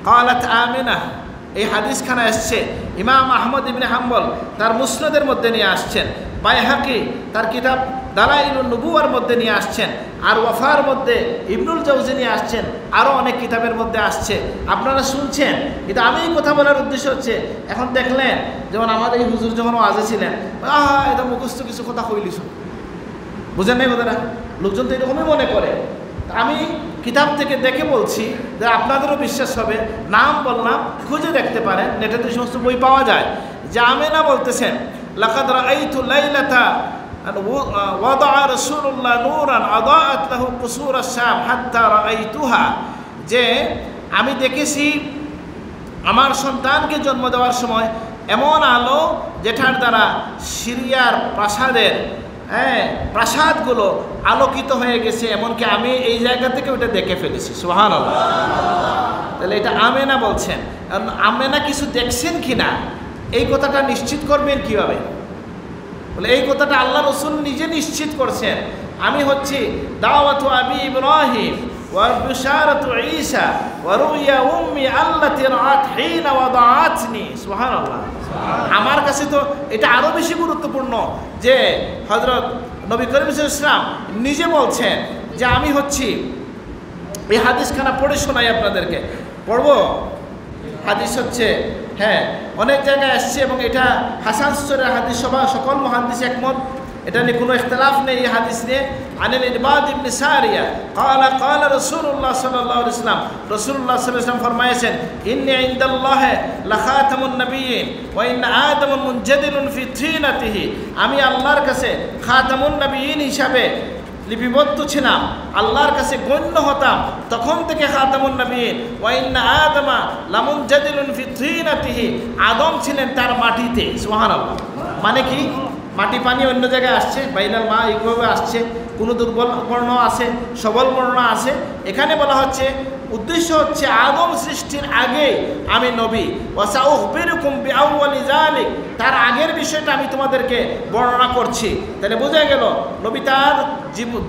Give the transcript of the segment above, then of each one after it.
ক্বালাত আমিনা, এই হাদিসখানা এসছে ইমাম আহমদ ইবনে হাম্বল তার মুসনাদের মধ্যে নিয়ে আসছেন, বাইহাকি তার কিতাব দালাইলুন নুবুওয়ার মধ্যে নিয়ে আসছেন, আর ওয়াফার মধ্যে ইবনুল জাওজি নিয়ে আসছেন, আরও অনেক কিতাবের মধ্যে আসছে। আপনারা শুনছেন, কিন্তু আমি এই কথা বলার উদ্দেশ্য হচ্ছে, এখন দেখলেন যেমন আমাদের এই হুজুর যখন ওয়াজে ছিলেন, এটা মুখস্থ কিছু কথা কইলিস, বুঝেন নাই কথাটা? লোকজন তো এরকমই মনে করে। আমি কিতাব থেকে দেখে বলছি যে আপনাদেরও বিশ্বাস হবে, নাম বললাম, খুঁজে দেখতে পারেন, নেটে তো সমস্ত বই পাওয়া যায়। যে আমেনা বলতেছেন, লাকাদ রাআইতু লাইলাতা ওয়াদা রাসূলুল্লাহ নূরান আদাআত লাহু কুসুর আশ-শাম হাত্তা রাআইতুহা, যে আমি দেখেছি আমার সন্তানকে জন্ম দেওয়ার সময় এমন আলো যেটার দ্বারা সিরিয়ার প্রাসাদের প্রাসাদগুলো আলোকিত হয়ে গেছে, এমনকি আমি এই জায়গা থেকে ওটা দেখে ফেলেছি। সুবহানাল্লাহ। তাহলে এটা আমেনা বলছেন। আমেনা কিছু দেখছেন কিনা এই কথাটা নিশ্চিত করবেন কিভাবে? বলে এই কথাটা আল্লাহ রাসূল নিজে নিশ্চিত করছেন। আমি হচ্ছি দাওয়াতু আবি ইব্রাহিম ওয়া বিশারাতু ঈসা ওয়া রুইয়া উম্মি আল্লাতী রাআত হিনা ওয়াদাআতনি। সুবহানাল্লাহ। আমার কাছে তো এটা আরো বেশি গুরুত্বপূর্ণ যে হযরত নবী করিম সাল্লাল্লাহু আলাইহি ওয়াসাল্লাম নিজে বলছেন যে আমি হচ্ছি, এই হাদিসখানা পড়ে শোনাই আপনাদেরকে, পড়ব। হাদিস হচ্ছে, অনেক জায়গায় আসছে এবং এটা হাসান সুরের হাদিস, সকল মুহাদ্দিস একমত, এটা নিয়ে কোনো ইখতিলাফ নেই। এই হাদিস নিয়ে আনিল ইরবাদ ইবনে সারিয়া ক্বালা ক্বালা রাসূলুল্লাহ সাল্লাল্লাহু আলাইহি ওয়াসাল্লাম, রাসূলুল্লাহ সাল্লাল্লাহু আলাইহি ওয়াসাল্লাম ফরমায়েছেন, ইন্নী ইনদাল্লাহি লাখাতামুন নাবিয়্যিন ওয়া ইন্না আদামা মুনজাদিলুন ফি থিনাতিহি, আমি আল্লাহর কাছে খাতামুন নাবিয়্যিন হিসাবে লিপিবদ্ধ ছিলাম, আল্লাহর কাছে গণ্য হতাম তখন থেকে খাতামুন নবিয়্যিন। ওয়া ইন্না আদামা লামুনজাদিলুন ফি থিনাতিহি, আদম ছিলেন তার মাটিতে। সুবহানাল্লাহ। মানে কি? মাটি পানি অন্য জায়গায় আসছে, বাইনাল মা এইভাবে আসছে, কোনো দুর্বল বর্ণ আছে, সবল বর্ণ আছে। এখানে বলা হচ্ছে, উদ্দেশ্য হচ্ছে আদম সৃষ্টির আগে আমি নবী। ওয়া সাউখবিরুকুম বিআউয়ালি যালিক, তার আগের বিষয়টা আমি তোমাদেরকে বর্ণনা করছি। তাহলে বোঝা গেল নবী তার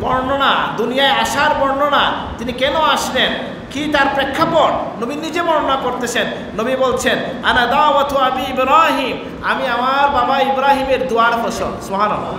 বর্ণনা, দুনিয়ায় আসার বর্ণনা, তিনি কেন আসলেন, কি তার প্রেক্ষাপট নবী নিজে বর্ণনা করতেছেন। নবী বলছেন, আনা দাওয়াতু আবি ইব্রাহিম, আমি আমার বাবা ইব্রাহিমের দুয়ার ফসল। সুবহানাল্লাহ।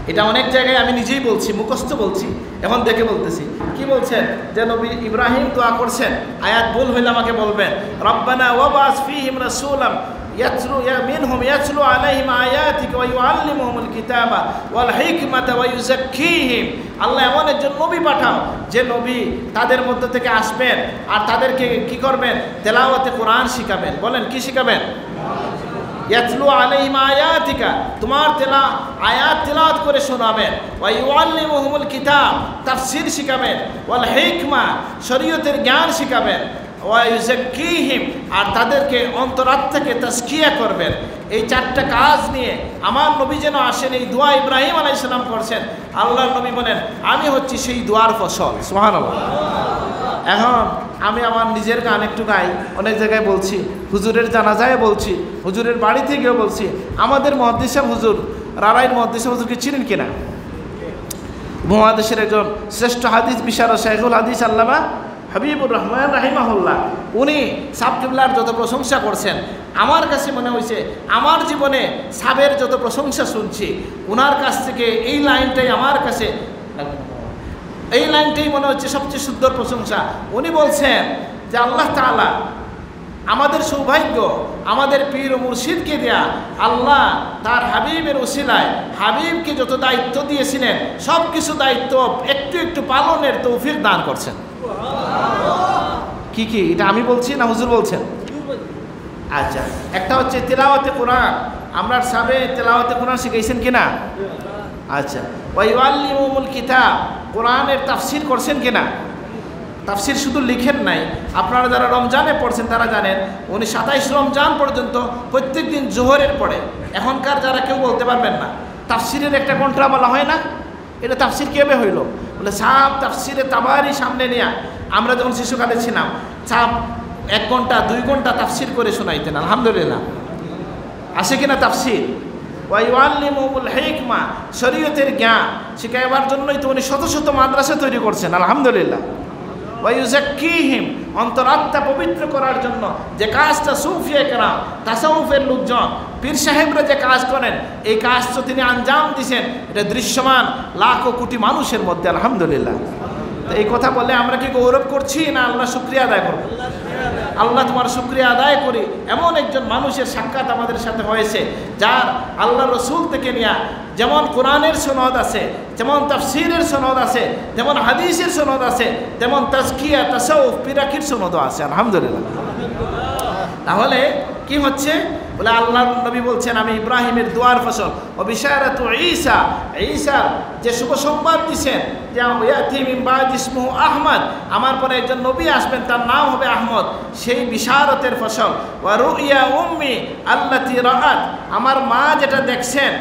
এটা অনেক জায়গায় আমি নিজেই বলছি, মুখস্থ বলছি, এখন দেখে বলতেছি। কি বলছেন? যে নবী ইব্রাহিম দোয়া করছেন, আয়াত ভুল হইলে আমাকে বলবেন। রব্বানা ওয়াবাস ফীহিম রাসূলাম ইয়াতলু মিনহুম ইয়াতলু আলাইহিম আয়াতিকা ওয়া ইউআল্লিমুহুমুল কিতাবা ওয়াল হিকমাতা ওয়া ইউযাক্কিহিম, আল্লাহ এমন একজন নবী পাঠাও যে নবী তাদের মধ্য থেকে আসবেন আর তাদেরকে কি করবেন? তেলাওয়াতে কোরআন শিখাবেন। বলেন কি শিখাবেন? ইয়াতলু আলাইহিম আয়াতিকা, তোমার আয়াত তেলাওয়াত করে শোনাবেন। ওয়া ইউআল্লিমুহুমুল কিতাব, তাফসীর শিখাবেন। ওয়াল হিকমা, শরীয়তের জ্ঞান শিখাবেন। ওয়া ইউযাক্কিহিম, আর তাদেরকে অন্তরাত্মাকে তাজকিয়া করবেন। এই চারটা কাজ নিয়ে আমার নবী যেন আসেন, এই দোয়া ইব্রাহিম আলাইহিস সালাম করছেন। আল্লাহর নবী বলেন, আমি হচ্ছি সেই দোয়ার ফসল। সুবহানাল্লাহ। এখন আমি আমার নিজের গান একটু গাই, অনেক জায়গায় বলছি, হুজুরের জানাজায় বলছি, হুজুরের বাড়ি থেকেও বলছি। আমাদের মুহাদ্দিস সাহেব হুজুর, রারাইল মুহাদ্দিস সাহেব হুজুরকে চিনেন কিনা? মহাদেশের একজন শ্রেষ্ঠ হাদিস বিশারদ শাইখুল হাদিস আল্লামা হাবিবুর রহমান রাহিমাহুল্লাহ, উনি সাব কিবলার যত প্রশংসা করছেন, আমার কাছে মনে হয়েছে আমার জীবনে সাবের যত প্রশংসা শুনছি, ওনার কাছ থেকে এই লাইনটাই আমার কাছে, এই লাইনটাই মনে হচ্ছে সবচেয়ে সুন্দর প্রশংসা। উনি বলছেন যে আল্লাহ তাআলা আমাদের সৌভাগ্য, আমাদের পীর ও মুর্শিদকে দেয়া, আল্লাহ তার হাবিবের ওসিলায় হাবিবকে যত দায়িত্ব দিয়েছিলেন সব কিছু দায়িত্ব একটু একটু পালনের তৌফিক দান করছেন। কি কি এটা আমি বলছি না হুজুর বলছেন? আচ্ছা, একটা হচ্ছে তেলাওয়াতে কোরআন। আমরা সাবে তেলাওয়াতে কোরআন শিখাইছেন কিনা? আচ্ছা। ওয়া ইউআল্লিমুহুমুল কিতাব, কোরআনের তাফসীর করছেন কিনা? তাফসীর শুধু লিখেন নাই, আপনারা যারা রমজানে পড়ছেন তারা জানেন উনি 27 রমজান পর্যন্ত প্রত্যেক দিন জোহরের পড়ে। এখনকার যারা কেউ বলতে পারবেন না তাফসীরের একটা ঘন্টা বলা হয় না, এটা তাফসীর কেবে হইল? বলে সাপ তাফসীরে তাবারি সামনে নিয়ে আমরা যখন শিশুকালে ছিলাম, সাপ 1 ঘন্টা 2 ঘন্টা তাফসীর করে শোনাইতেন। আলহামদুলিল্লাহ। আসে কিনা তাফসীর? ওয়া ইউআল্লিমুহুমুল হিকমা, শরীয়তের জ্ঞান শিখাইবার জন্যই তো উনি শত শত মাদ্রাসা তৈরি করছেন। আলহামদুলিল্লাহ। ওয়া ইউযাক্কিহিম, অন্তরাত্মা পবিত্র করার জন্য যে কাজটা সুফিয়ে কেরাম, তাসাউফের লোকজন, পীর সাহেবরা যে কাজ করেন, এই কাজ তো তিনি আঞ্জাম দিয়েছেন, এটা দৃশ্যমান লাখো কোটি মানুষের মধ্যে। আলহামদুলিল্লাহ। তো এই কথা বলে আমরা কি গৌরব করছি না আল্লাহ শুকরিয়া আদায় করব? আল্লাহ তোমার শুকরিয়া আদায় করি, এমন একজন মানুষের সাক্ষাৎ আমাদের সাথে হয়েছে যার আল্লাহ রসুল থেকে নিয়ে যেমন কোরআনের সনদ আছে, যেমন তাফসীরের সনদ আছে, যেমন হাদিসের সনদ আছে, তেমন তাজকিয়া, তাসাউফ, পিরাকির সনদও আছে। আলহামদুলিল্লাহ। তাহলে কি হচ্ছে বলে আল্লাহর নবী বলছেন আমি ইব্রাহিমের দুয়ার ফসল ও বিশারাতু ঈসা, ঈসার যে শুভ সংবাদ দিচ্ছেন যে ইয়াতি মিন বাদি ইসমুহু আহমদ, আমার পরে একজন নবী আসবেন তার নাম হবে আহমদ, সেই বিশারতের ফসল। ওয়া রুইয়া উম্মি আল্লাতী রাআত, আমার মা যেটা দেখছেন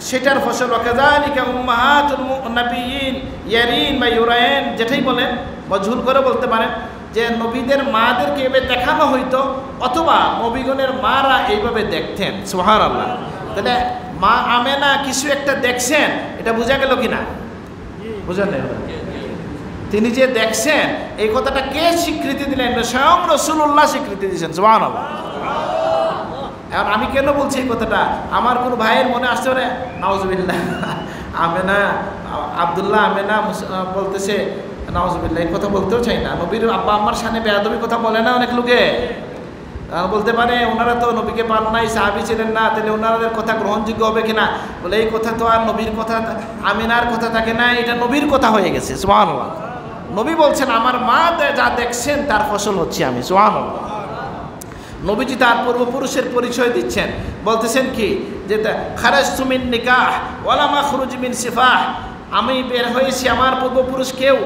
সেটার ফসল। ওয়া কাযালিকা উম্মাহাতুল নবিয়্যিন ইয়ারিন বা ইউরাইন, যেটাই বলেন মজহুল করে বলতে পারেন যে নবীদের মাদেরকে এভাবে দেখানো হইতো, অথবা নবীগণের মারা এইভাবে দেখতেন। সুবহানাল্লাহ। তাহলে মা আমেনা কিছু একটা দেখছেন, এটা বোঝা গেল কিনা? বোঝা নেই। তিনি যে দেখছেন এই কথাটা কে স্বীকৃতি দিলেন? স্বয়ং রাসূলুল্লাহ স্বীকৃতি দিয়েছেন। সুবহানাল্লাহ। এখন আমি কেন বলছি এই কথাটা? আমার কোনো ভাইয়ের মনে আসতে পারে নাউজুবিল্লাহ, আমেনা আব্দুল্লাহ আমেনা বলতেছে নাউজুবিল্লাহ, এই কথা বলতেও চাই না। নবীর আব্বা আম্মার সামনে বেয়াদবি কথা বলে না অনেক লোকে, বলতে পারে ওনারা তো নবীকে পান নাই, সাহাবী ছিলেন না, তাহলে ওনাদের কথা গ্রহণযোগ্য হবে কিনা? বলে এই কথা তো আর নবীর কথা, আমিনার কথা থাকে না, এটা নবীর কথা হয়ে গেছে। সুবহানাল্লাহ। নবী বলছেন আমার মা যা দেখছেন তার ফসল হচ্ছে আমি। সুবহানাল্লাহ। নবীজি তার পূর্বপুরুষের পরিচয় দিচ্ছেন, বলতেছেন কি যে খারাজতু মিন নিকাহ ওয়ালা মাখরুজ মিন সিফাহ, আমি বের হয়েছি, আমার পূর্বপুরুষ কেউ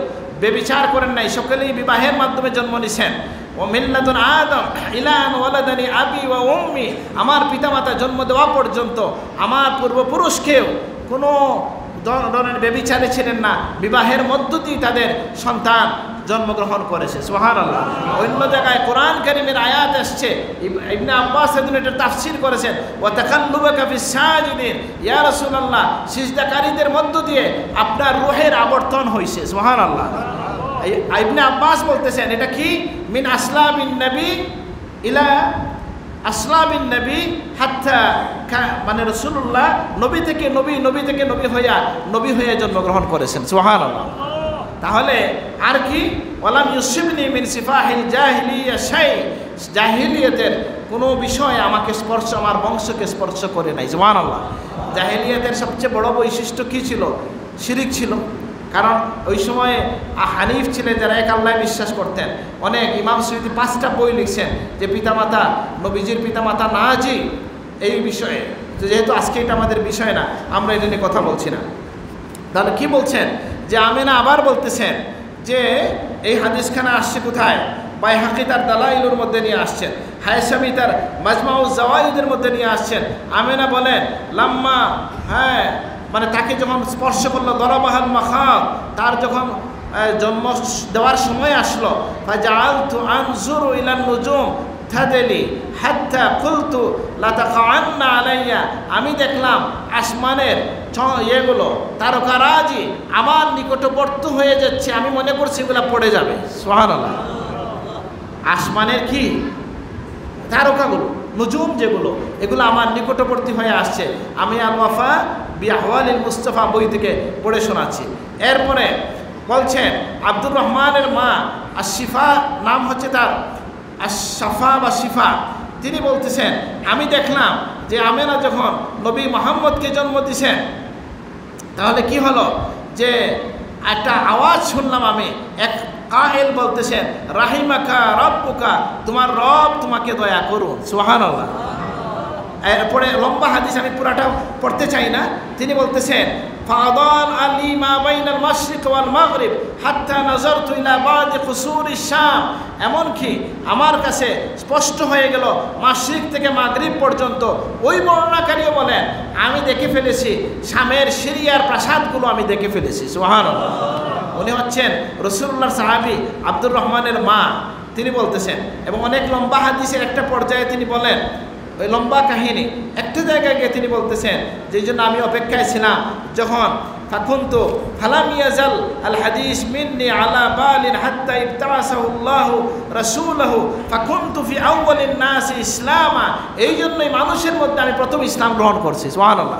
বেবিচার করেন নাই, সকলেই বিবাহের মাধ্যমে জন্ম নিছেন। ও মিল্লাতুন আদম ইলা আন ওয়ালাদানি আবি ওয়া উম্মি, আমার পিতামাতা জন্ম দেওয়া পর্যন্ত আমার পূর্বপুরুষ কেউ কোনো ধরনের বেবিচারে ছিলেন না, বিবাহের মধ্য দিয়ে তাদের সন্তান জন্মগ্রহণ করেছে। সুবহানাল্লাহ। অন্য জায়গায় কোরআন কারীমের আয়াত আসছে, ইবনে আব্বাস এটার তাফসীর করেছেন, ওয়া তাকাল্লুবাকা ফিস সাজিদিন, ইয়া রাসূলুল্লাহ সিজদাকারীদের মধ্য দিয়ে আপনার রূহের আবর্তন হইছে। সুবহানাল্লাহ। ইবনে আব্বাস বলতেছেন এটা কি মিন আসলাবিন নবী ইলা আসলাবিন নবী হাত্তা, মানে রাসূলুল্লাহ নবী থেকে নবী, নবী থেকে নবী হয়ে জন্মগ্রহণ করেছেন। সুবহানাল্লাহ। তাহলে আর কি ওয়ালাম ইউসিবনি মিন সিফাহিল জাহিলিয়া শাই, জাহিলিয়াতের কোনো বিষয় আমাকে স্পর্শ, আমার বংশকে স্পর্শ করে নাই। সুবহানাল্লাহ। জাহিলিয়াতের সবচেয়ে বড় বৈশিষ্ট্য কি ছিল? শিরিক ছিল। কারণ ওই সময়ে হানিফ ছিলেন যারা এক আল্লাহ বিশ্বাস করতেন। অনেক ইমাম সুয়ুতি 5টা বই লিখছেন যে পিতামাতা, নবীজির পিতামাতা নাজি, এই বিষয়ে, যেহেতু আজকে এটা আমাদের বিষয় না, আমরা এটা নিয়ে কথা বলছি না। তাহলে কি বলছেন যে আমেনা আবার বলতেছেন যে এই হাদিসখানা আসছে কোথায়? বাইহাকি তার দালাইলুর মধ্যে নিয়ে আসছেন, হায়সামি তার মাজমাউজ জাওয়াইদের মধ্যে নিয়ে আসছেন। আমেনা বলেন লাম্মা, মানে তাকে যখন স্পর্শ করলো, দরাবাহাল মাখাম, তার যখন জন্ম দেওয়ার সময় আসলো, ফাজাআলতু আনজুরু ইলান নুজুম তাদেলি হাত্তা কুলতু লা তাকাআন্না আলাইয়া, আমি দেখলাম আসমানের ইয়েগুলো তারকারাজি আমার নিকটবর্তী হয়ে যাচ্ছে, আমি মনে করছি এগুলো পড়ে যাবে। সুবহানাল্লাহ। আসমানের কি তারকাগুলো, নুজুম যেগুলো, এগুলো আমার নিকটবর্তী হয়ে আসছে। আমি আল ওয়াফা বি আহওয়ালিল মুস্তাফা বই থেকে পড়ে শোনাচ্ছি। এরপরে বলছেন আব্দুর রহমানের মা আশিফা, নাম হচ্ছে তার আশফা বা শিফা, তিনি বলতেছেন আমি দেখলাম যে আমেনা যখন নবী মুহাম্মদকে জন্ম দিয়েছেন, তাহলে কি হলো যে একটা আওয়াজ শুনলাম আমি, এক কায়েল বলতেছেন রাহিমাকা রব্বুকা, তোমার রব তোমাকে দয়া করুন। সুবহানাল্লাহ। এরপরে লম্বা হাদিস, আমি পুরাটা পড়তে চাই না। তিনি বলতেছেন ফাদাল আলী মা বাইনাল মাশরিক ওয়াল মাগরিব হাত্তা নাযারতু ইলা বাদি কুসুরিশ শাম, এমনকি আমার কাছে স্পষ্ট হয়ে গেল মাশরিক থেকে মাগরিব পর্যন্ত। ওই বর্ণনাকারীও বলেন আমি দেখে ফেলেছি শামের সিরিয়ার প্রাসাদগুলো আমি দেখে ফেলেছি। সুবহানাল্লাহ। উনি হচ্ছেন রাসূলুল্লাহর সাহাবী আব্দুর রহমানের মা, তিনি বলতেছেন। এবং অনেক লম্বা হাদিসের একটা পর্যায়ে তিনি বলেন, ওই লম্বা কাহিনী একটা জায়গায় গিয়ে তিনি বলতেছেন যে এই জন্য আমি অপেক্ষায় ছিলাম যখন ফাকুনতু ফালাম ইয়াজাল আল হাদিস মিন্নি আলা বালিন হাত্তা ইবতাসাহু আল্লাহু রাসূলুহু ফাকুনতু ফি আউয়ালিন নাস ইসলামা। এই জন্যই মানুষের মধ্যে আমি প্রথম ইসলাম গ্রহণ করছি। সুবহানাল্লাহ।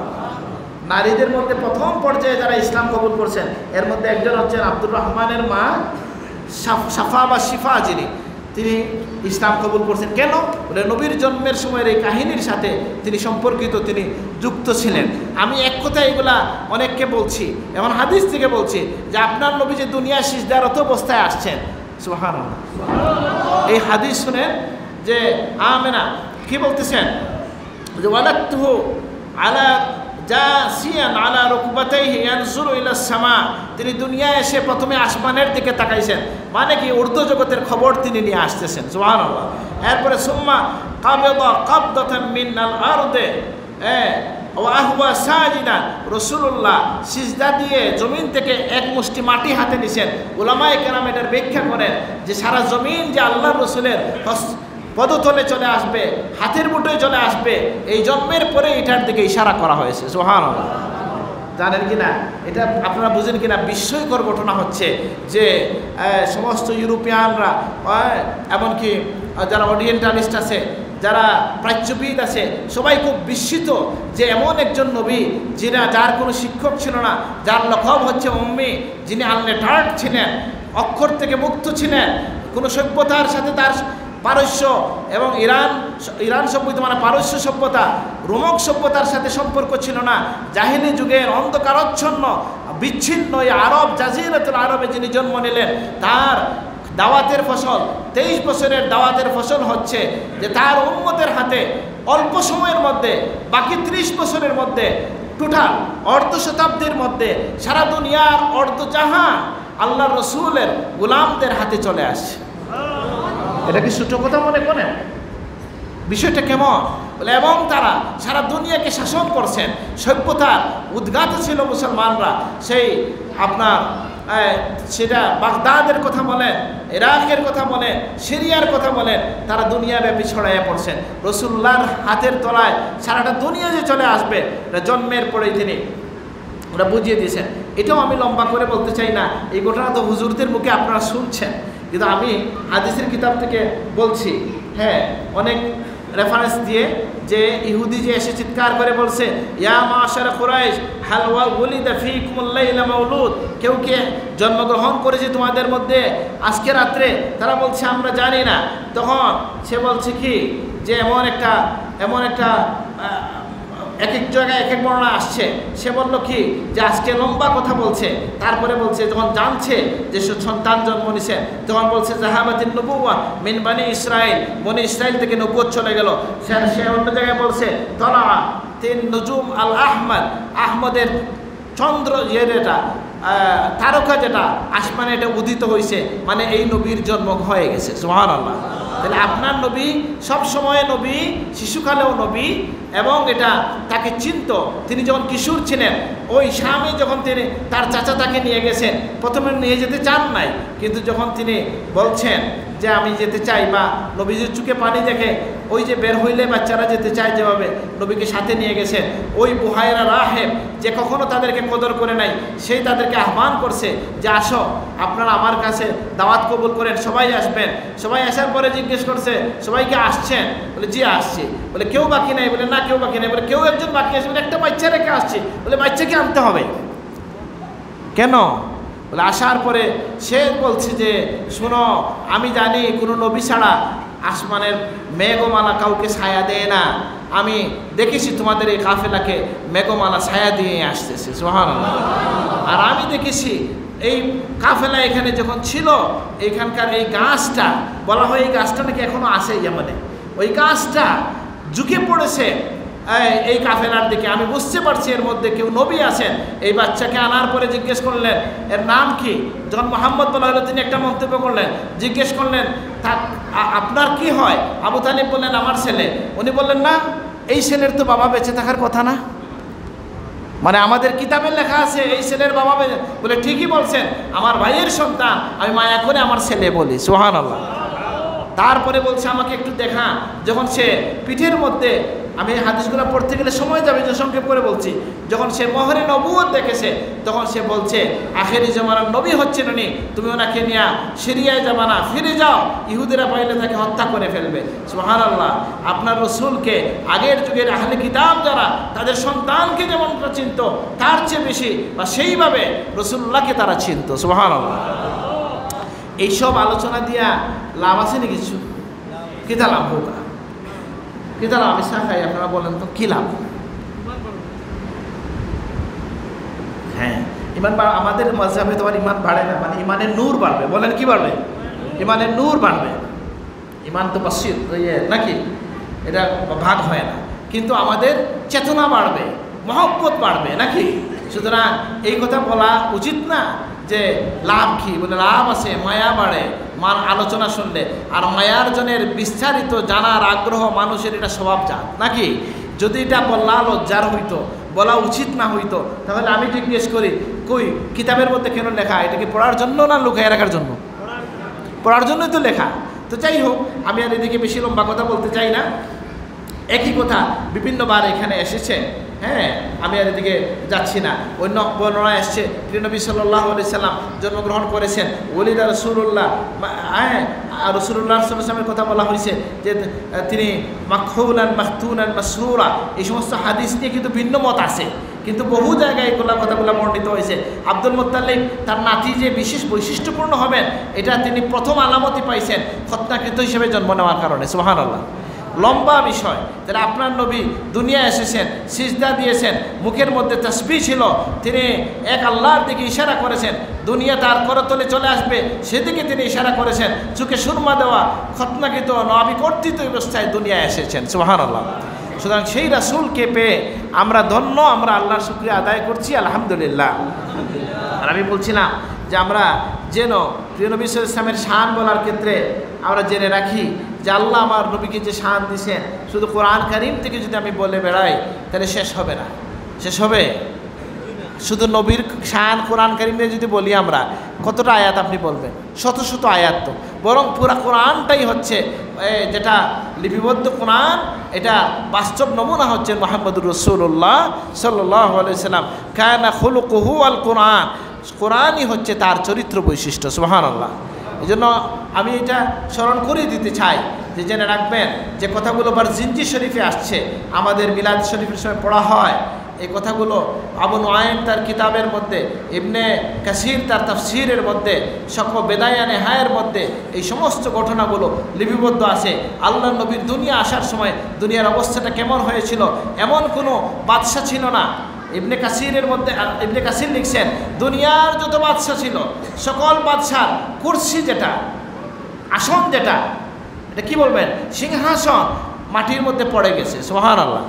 নারীদের মধ্যে প্রথম পর্যায়ে যারা ইসলাম কবুল করছেন এর মধ্যে একজন হচ্ছেন আব্দুর রহমানের মা সাফা বা শিফা, তিনি ইসলাম কবুল করছেন। কেন? বলে নবীর জন্মের সময়ের এই কাহিনীর সাথে তিনি সম্পর্কিত, তিনি যুক্ত ছিলেন। আমি এক কথা এগুলা অনেককে বলছি, এমন হাদিস থেকে বলছি যে আপনার নবী যে দুনিয়া সিজদারত অবস্থায় আসছেন, সুবহানাল্লাহ, এই হাদিস শুনেন যে আমেনা কি বলতেছেন যে ওয়ালাদতুহু আলা জাসিয়ান আলা রুকবাতাইহি ইয়ানজুরু ইলা সামা। তিনি দুনিয়ায় এসে প্রথমে আসমানের দিকে তাকাইছেন, মানে কি উর্দু জগতের খবর তিনি নিয়ে আসতেছেন। সুবহানাল্লাহ। এরপরে সুম্মা কাবাদা কাবদাতাম মিনাল আরদে ওয়া হুয়া সাজিদান। রাসূলুল্লাহ সিজদা দিয়ে জমিন থেকে এক মুষ্টি মাটি হাতে নিছেন। উলামায়ে কেরাম এটার ব্যাখ্যা করেন যে সারা জমিন যে আল্লাহর রাসূলের পদতলে চলে আসবে, হাতের মুঠোয় চলে আসবে, এই জন্মের পরে এটার দিকে ইশারা করা হয়েছে। সুবহানাল্লাহ। জানেন কিনা, এটা আপনারা বুঝেন কিনা, বিস্ময়কর ঘটনা হচ্ছে যে সমস্ত ইউরোপিয়ানরা, এমনকি যারা ওরিয়েন্টালিস্ট আছে, যারা প্রাচ্যবিদ আছে, সবাই খুব বিস্মিত যে এমন একজন নবী যার কোনো শিক্ষক ছিল না, যার লকব হচ্ছে উম্মি, যিনি আনলেটার্ড ছিলেন, অক্ষর থেকে মুক্ত ছিলেন, কোনো সভ্যতার সাথে তার পারস্য এবং ইরান সভ্যতা মানে পারস্য সভ্যতা, রোমক সভ্যতার সাথে সম্পর্ক ছিল না। জাহিলি যুগের অন্ধকারচ্ছন্ন বিচ্ছিন্ন এই আরব, জাজিরাতুল আরবে যিনি জন্ম নিলেন, তার দাওয়াতের ফসল 23 বছরের দাওয়াতের ফসল হচ্ছে যে তার উম্মতের হাতে অল্প সময়ের মধ্যে, বাকি 30 বছরের মধ্যে, টোটাল অর্ধ শতাব্দীর মধ্যে সারা দুনিয়ার অর্ধজাহান আল্লাহর রসুলের গোলামদের হাতে চলে আসে। এটা কি ছোট কথা মনে করেন? বিষয়টা কেমন বলে, এবং তারা সারা দুনিয়াকে শাসন করছেন। সভ্যতার উদ্ঘাত ছিল মুসলমানরা, সেই আপনার সেটা বাগদাদের কথা বলেন, ইরাকের কথা বলেন, সিরিয়ার কথা বলেন, তারা দুনিয়াব্যাপী ছড়াইয়া পড়ছেন। রাসূলুল্লাহর হাতের তলায় সারাটা দুনিয়া যে চলে আসবে, জন্মের পরেই তিনি ওরা বুঝিয়ে দিয়েছেন। এটাও আমি লম্বা করে বলতে চাই না, এই ঘটনা তো হুজুরদের মুখে আপনারা শুনছেন, কিন্তু আমি হাদিসের কিতাব থেকে বলছি। হ্যাঁ, অনেক রেফারেন্স দিয়ে যে ইহুদি যে এসে চিৎকার করে বলছে, ইয়া মাশারা কুরাইশ হাল ওয়ালিদা ফীকুমুল লাইলা মাউলুদ, কেউ কে জন্মগ্রহণ করেছে তোমাদের মধ্যে আজকে রাত্রে? তারা বলছে আমরা জানি না। তখন সে বলছে কি যে এমন একটা এক এক জায়গায় এক এক বর্ণনা আসছে। সে বলল কি যে আজকে লম্বা কথা বলছে, তারপরে বলছে যখন জানছে যে সন্তান জন্ম নিছে, তখন বলছে জাহাবাতিন নবুওয়া মিন বানি ইসরাইল, বনি ইসরাইল থেকে নবুয়ত চলে গেল। সে অন্য জায়গায় বলছে তলা তিন নজুম আল আহমদ, আহমদের চন্দ্র যেটা তারকা যেটা আসমানে এটা উদিত হয়েছে, মানে এই নবীর জন্ম হয়ে গেছে। সুবহানাল্লাহ। তাহলে আপনার নবী সব সময় নবী, শিশুকালেও নবী, এবং এটা তাকে চিনত। তিনি যখন কিশোর ছিলেন, ওই স্বামী যখন তিনি তার চাচা তাকে নিয়ে গেছেন, প্রথমে নিয়ে যেতে চান নাই, কিন্তু যখন তিনি বলছেন যে আমি যেতে চাই, বা নবীজির চোখে পানি দেখে ওই যে বের হইলে বাচ্চারা যেতে চায় যেভাবে, নবীকে সাথে নিয়ে গেছেন। ওই বুহায়রা রাহেব যে কখনো তাদেরকে কদর করে নাই, সেই তাদেরকে আহ্বান করছে যে আসো, আপনারা আমার কাছে দাওয়াত কবুল করেন, সবাই আসবেন। সবাই আসার পরে জিজ্ঞেস করছে সবাইকে আসছেন? বলে জি আসছি। বলে কেউ বাকি নাই? বলে না কেউ বাকি নাই। বলে কেউ একজন বাকি আছে? বলে একটা বাচ্চা রেখে আসছি। বলে বাচ্চাকে আনতে হবে কেন? বলে আসার পরে সে বলছে যে শোনো, আমি জানি কোনো নবী ছাড়া আসমানের মেঘমালা কাউকে ছায়া দেয় না। আমি দেখেছি তোমাদের এই কাফেলাকে মেঘমালা ছায়া দিয়ে আসতেছে। সুবহানাল্লাহ। আর আমি দেখেছি এই কাফেলা এখানে যখন ছিল, এখানকার এই গাছটা, বলা হয় এই গাছটা নাকি এখনো আছে ইয়ামানে, ওই গাছটা ঝুঁকে পড়েছে এই কাফেলার দিকে। আমি বুঝতে পারছি এর মধ্যে কেউ নবী আছেন। এই বাচ্চাকে আনার পরে জিজ্ঞেস করলেন এর নাম কি? যখন মোহাম্মদ বলা হলো, তিনি একটা মন্তব্য করলেন, জিজ্ঞেস করলেন আপনার কি হয়? আবু তালিব বললেন আমার ছেলে। উনি বললেন না, এই ছেলের তো বাবা বেঁচে থাকার কথা না, মানে আমাদের কিতাবে লেখা আছে এই ছেলের বাবা বেঁচে। বলে ঠিকই বলছেন, আমার ভাইয়ের সন্তান, আমি মায়া করে আমার ছেলে বলি। সুবহানাল্লাহ। তারপরে বলছে আমাকে একটু দেখা। যখন সে পিঠের মধ্যে আমি এই হাদিসগুলো পড়তে গেলে সময় যাবে, যে সংক্ষেপ করে বলছি। যখন সে মোহরে নবুয়ত দেখেছে তখন সে বলছে আখেরি জামানার নবী হচ্ছেন উনি, তুমি ওনাকে নিয়ে সিরিয়ায় যাবা না, ফিরে যাও, ইহুদিরা পাইলে তাকে হত্যা করে ফেলবে। সুবহানাল্লাহ। আপনার রসুলকে আগের যুগের আহলে কিতাব যারা তাদের সন্তানকে যেমন চিনত তার চেয়ে বেশি বা সেইভাবে রসুল্লাহকে তারা চিনত। সুবহানাল্লাহ। এইসব আলোচনা দিয়া লাভ আছে নাকি? কিছু কিতা লাভ হোক, কিতা লাভ? আমি চা খাই, আপনারা বলেন তো কি লাভ? হ্যাঁ, ইমান আমাদের মাযহাবে তোমার ইমান বাড়ে না, মানে ইমানের নূর বাড়বে। বলেন কি বাড়বে? ইমানের নূর বাড়বে। ইমান তো বাসির নাকি, এটা ভাগ হয় না, কিন্তু আমাদের চেতনা বাড়বে, মহব্বত বাড়বে নাকি। সুতরাং এই কথা বলা উচিত না যে লাভ কি, বলে লাভ আছে, মায়া বাড়ে মান আলোচনা শুনলে। আর মায়ার জনের বিস্তারিত জানার আগ্রহ মানুষের এটা স্বভাবজাত নাকি। যদি এটা বলা লজ্জার হইতো, বলা উচিত না হইতো, তাহলে আমি জিজ্ঞেস করি কই কিতাবের মধ্যে কেন লেখা? এটা কি পড়ার জন্য না লুকায় রাখার জন্য? পড়ার জন্যই তো লেখা। তো যাই হোক, আমি আর এদিকে বেশি লম্বা কথা বলতে চাই না। একই কথা বিভিন্নবার এখানে এসেছে। হ্যাঁ, আমি আর এদিকে যাচ্ছি না। অন্য বর্ণনা এসছে নবী সাল্লাল্লাহু আলাইহি সাল্লাম জন্মগ্রহণ করেছেন, ওলিদা রাসূলুল্লাহ। হ্যাঁ, রাসূলুল্লাহ সাল্লাল্লাহু আলাইহি ওয়াসাল্লামের কথা বলা হয়েছে যে তিনি মাখহুলান মাখতুনান মাসরুরা। এই সমস্ত হাদিস নিয়ে কিন্তু ভিন্ন মত আছে, কিন্তু বহু জায়গায় এগুলা কথাগুলো বর্ণিত হয়েছে। আব্দুল মুত্তালিব তার নাতি যে বিশেষ বৈশিষ্ট্যপূর্ণ হবেন, এটা তিনি প্রথম আলামতই পাইছেন খতনাকৃত হিসেবে জন্ম নেওয়ার কারণে। সুবহানাল্লাহ। লম্বা বিষয়। তাহলে আপনার নবী দুনিয়া এসেছেন, সিজদা দিয়েছেন, মুখের মধ্যে তাসবিহ ছিল, তিনি এক আল্লাহর দিকে ইশারা করেছেন, দুনিয়া তার করতলে চলে আসবে সেদিকে তিনি ইশারা করেছেন, চোখে সুরমা দেওয়া, খতনাকৃত নবী কর্তৃত অবস্থায় দুনিয়া এসেছেন। সুবহানাল্লাহ। সুতরাং সেই রাসূলকে পেয়ে আমরা ধন্য, আমরা আল্লাহর শুকরিয়া আদায় করছি, আলহামদুলিল্লাহ। আর আমি বলছিলাম যে আমরা যেন প্রিয় নবী সাল্লাল্লাহু আলাইহি ওয়াসাল্লামের শান বলার ক্ষেত্রে আমরা জেনে রাখি যে আল্লাহ আমার নবীকে যে শান দিয়েছেন, শুধু কোরআন কারীম থেকে যদি আমি বলে বেড়াই তাহলে শেষ হবে না। শেষ হবে? শুধু নবীর শান কোরআন কারীমে যদি বলি আমরা, কতটা আয়াত আপনি বলবেন? শত শত আয়াত। তো বরং পুরা কোরআনটাই হচ্ছে যেটা লিপিবদ্ধ কোরআন, এটা বাস্তব নমুনা হচ্ছে মুহাম্মদুর রাসূলুল্লাহ সাল্লাল্লাহু আলাইহি সাল্লাম। কানা খুলুকুহু আল কোরআন। কোরআনই হচ্ছে তার চরিত্র বৈশিষ্ট্য। সুবহানাল্লাহ। এই জন্য আমি এটা স্মরণ করিয়ে দিতে চাই যে জেনে রাখবেন যে কথাগুলো বারজিনজি শরীফে আসছে, আমাদের মিলাদ শরীফের সময় পড়া হয়। এই কথাগুলো আবু নুআইম তার কিতাবের মধ্যে, ইবনে কাসির তার তাফসিরের মধ্যে, সকল বেদায়া নেহায়ের মধ্যে এই সমস্ত ঘটনাগুলো লিপিবদ্ধ আছে। আল্লাহ নবীর দুনিয়া আসার সময় দুনিয়ার অবস্থাটা কেমন হয়েছিল, এমন কোনো বাদশা ছিল না। ইবনে কাসিরের মধ্যে ইবনে কাসির লিখছেন দুনিয়ার যত বাদশা ছিল সকল বাদশার কুরসি, যেটা আসন, যেটা এটা কি বলবেন, সিংহাসন মাটির মধ্যে পড়ে গেছে। সুবহানাল্লাহ।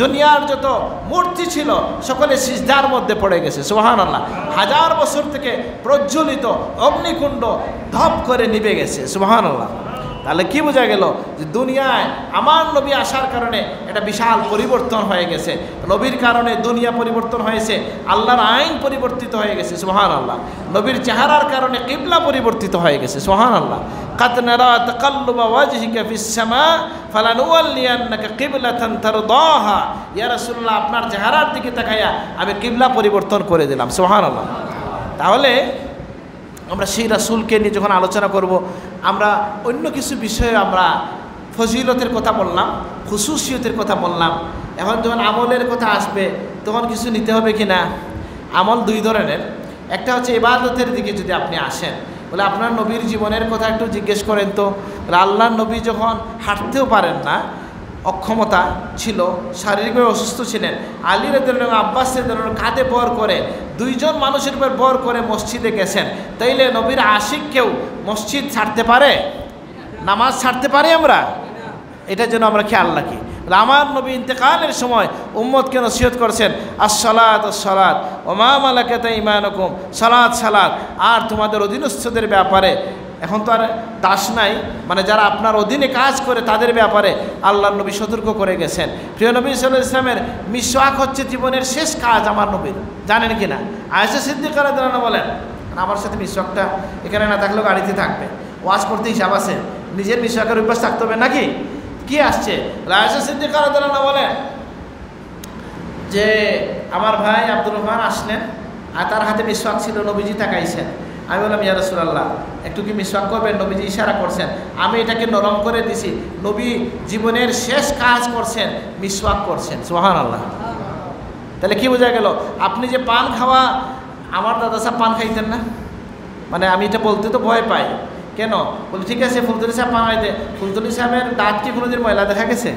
দুনিয়ার যত মূর্তি ছিল সকলে সিজদার মধ্যে পড়ে গেছে। সুবহানাল্লাহ। 1000 বছর থেকে প্রজ্বলিত অগ্নিকুণ্ড ধপ করে নিভে গেছে। সুবহানাল্লাহ। তাহলে কি বোঝা গেল যে দুনিয়ায় আমার নবী আসার কারণে একটা বিশাল পরিবর্তন হয়ে গেছে। নবীর কারণে দুনিয়া পরিবর্তন হয়েছে, আল্লাহর আইন পরিবর্তিত হয়ে গেছে। সুবহানাল্লাহ। নবীর চেহারার কারণে কিবলা পরিবর্তিত হয়ে গেছে। সুবহানাল্লাহ। কাদ নারা তাকাল্লুবা ওয়াজহিকা ফিস সামা ফালানুওয়াল্লিয়ান্নাকা কিবলাতান তারদাহা। ইয়া রাসূলুল্লাহ, আপনার চেহারার দিকে তাকায়া আমি কিবলা পরিবর্তন করে দিলাম। সুবহানাল্লাহ। তাহলে আমরা সেই রাসূলকে নিয়ে যখন আলোচনা করব, আমরা অন্য কিছু বিষয়ে আমরা ফজিলতের কথা বললাম, খুশুসিয়তের কথা বললাম। এখন যখন আমলের কথা আসবে তখন কিছু নিতে হবে কি না? আমল দুই ধরনের। একটা হচ্ছে ইবাদতের দিকে যদি আপনি আসেন, বলে আপনার নবীর জীবনের কথা একটু জিজ্ঞেস করেন তো। আল্লাহর নবী যখন হাঁটতেও পারেন না, অক্ষমতা ছিল, শারীরিকভাবে অসুস্থ ছিলেন, আলী রাদিয়াল্লাহু আনহু আব্বাস রাদিয়াল্লাহু আনহু কাঁধে ভর করে, দুইজন মানুষের উপর ভর করে মসজিদে গেছেন। তাইলে নবীর আশিক কেউ মসজিদ ছাড়তে পারে? নামাজ ছাড়তে পারি আমরা? এটার জন্য আমরা খেয়াল রাখি। আমার নবী ইন্তেকালের সময় উম্মতকে নসিহত করছেন, আসসালাত আসসালাত ওয়া মা মালাকাত আইমানুকুম, সালাত সালাত। আর তোমাদের অধীনস্থদের ব্যাপারে, এখন তো আর দাস নাই, মানে যারা আপনার অধীনে কাজ করে তাদের ব্যাপারে আল্লাহর নবী সতর্ক করে গেছেন। প্রিয় নবী সাল্লাল্লাহু আলাইহি ওয়াসাল্লামের মিসওয়াক হচ্ছে জীবনের শেষ কাজ আমার নবীর, জানেন কি না? আয়েশা সিদ্দিকা রাদিয়াল্লাহু আনহা বলেন, আমার সাথে মিসওয়াকটা এখানে না থাকলেও গাড়িতে থাকবে, ওয়াজ করতে হিসাব আছে, নিজের মিসওয়াকের অভ্যাস থাকতে হবে নাকি? কি আসছে? আয়েশা সিদ্দিকা রাদিয়াল্লাহু আনহা বলেন যে আমার ভাই আব্দুর রহমান আসলেন, আর তার হাতে মিসওয়াক ছিল, নবীজি তাকাইছেন। আমি বললাম ইয়া রাসূলুল্লাহ একটু কি মিসওয়াক করবেন? নবীজি ইশারা করছেন, আমি এটাকে নরম করে দিছি। নবী জীবনের শেষ কাজ করছেন, মিসওয়াক করছেন। সুবহানাল্লাহ। তাহলে কি বোঝা গেল? আপনি যে পান খাওয়া, আমার দাদা সাহেব পান খাইতেন না, মানে আমি এটা বলতে তো ভয় পাই। কেন? বলি ঠিক আছে ফুলতলি সাহেব পান খাইতে, ফুলতলি সাহেবের দাঁত কি কোনোদিন ময়লা দেখা গেছে?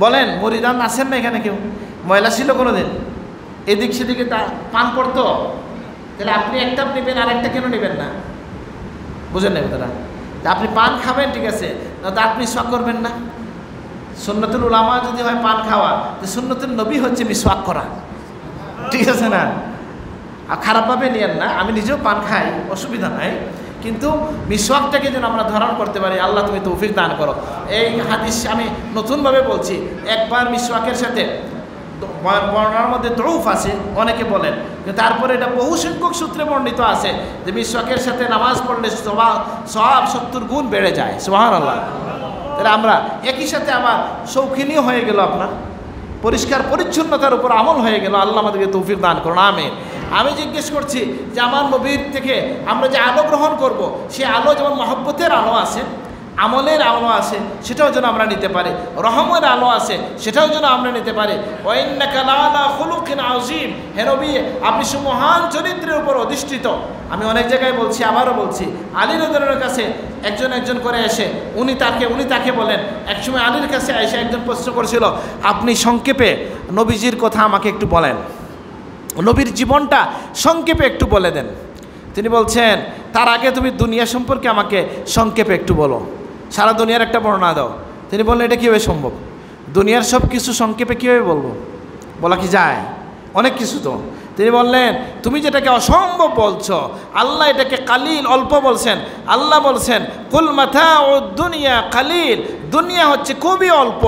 বলেন, মরিদান আছেন না এখানে কেউ? ময়লা ছিল কোনোদিন? এদিক সেদিকে পান করতো? তাহলে আপনি একটা নেবেন আর একটা কেন নেবেন না? বুঝেন না তারা? আপনি পান খাবেন ঠিক আছে, দাঁত মিসওয়াক করবেন না? সুন্নতুল উলামা যদি হয় পান খাওয়া, তো সুন্নতুল নবী হচ্ছে মিসওয়াক করা, ঠিক আছে না? আর খারাপভাবে নিয়েন না, আমি নিজেও পান খাই, অসুবিধা নাই, কিন্তু মিসওয়াকটাকে যেন আমরা ধারণ করতে পারি। আল্লাহ তুমি তৌফিক দান করো। এই হাদিস আমি নতুনভাবে বলছি, একবার মিসওয়াকের সাথে বর্ণনার মধ্যে দৌফ আছে অনেকে বলেন, কিন্তু তারপরে এটা বহু সংখ্যক সূত্রে বর্ণিত আছে যে মিসওয়াকের সাথে নামাজ পড়লে সওয়াব 70 গুণ বেড়ে যায়। সুবহানাল্লাহ। তাহলে আমরা একই সাথে আমার শৌখিনীয় হয়ে গেল, আপনার পরিষ্কার পরিচ্ছন্নতার উপর আমল হয়ে গেল। আল্লাহ আমাদেরকে তৌফিক দান করুন, আমিন। আমি জিজ্ঞেস করছি যে আমার নবীর থেকে আমরা যে আলো গ্রহণ করব, সেই আলো যেমন মহব্বতের আলো আছে, আমলের আলো আছে, সেটাও যেন আমরা নিতে পারি। রহমের আলো আছে, সেটাও যেন আমরা নিতে পারি। ওয়া ইন্নাকা লাআলা খুলুকিন আযীম, হে নবী আপনি সুমহান চরিত্রের উপর অধিষ্ঠিত। আমি অনেক জায়গায় বলছি, আবারও বলছি, আলী রাদিয়াল্লাহু কাছে একজন করে এসে উনি তাকে বলেন, একসময় আলীর কাছে এসে একজন প্রশ্ন করেছিল, আপনি সংক্ষেপে নবীজির কথা আমাকে একটু বলেন, নবীর জীবনটা সংক্ষেপে একটু বলে দেন। তিনি বলছেন, তার আগে তুমি দুনিয়া সম্পর্কে আমাকে সংক্ষেপে একটু বলো, সারা দুনিয়ার একটা বর্ণনা দাও। তিনি বললেন, এটা কীভাবে সম্ভব? দুনিয়ার সব কিছু সংক্ষেপে কীভাবে বলবো? বলা কি যায়? অনেক কিছু তো। তিনি বললেন, তুমি যেটাকে অসম্ভব বলছো, আল্লাহ এটাকে কালিল, অল্প বলছেন। আল্লাহ বলছেন, কুল মাতাউদ দুনিয়া কালিল, দুনিয়া হচ্ছে খুবই অল্প।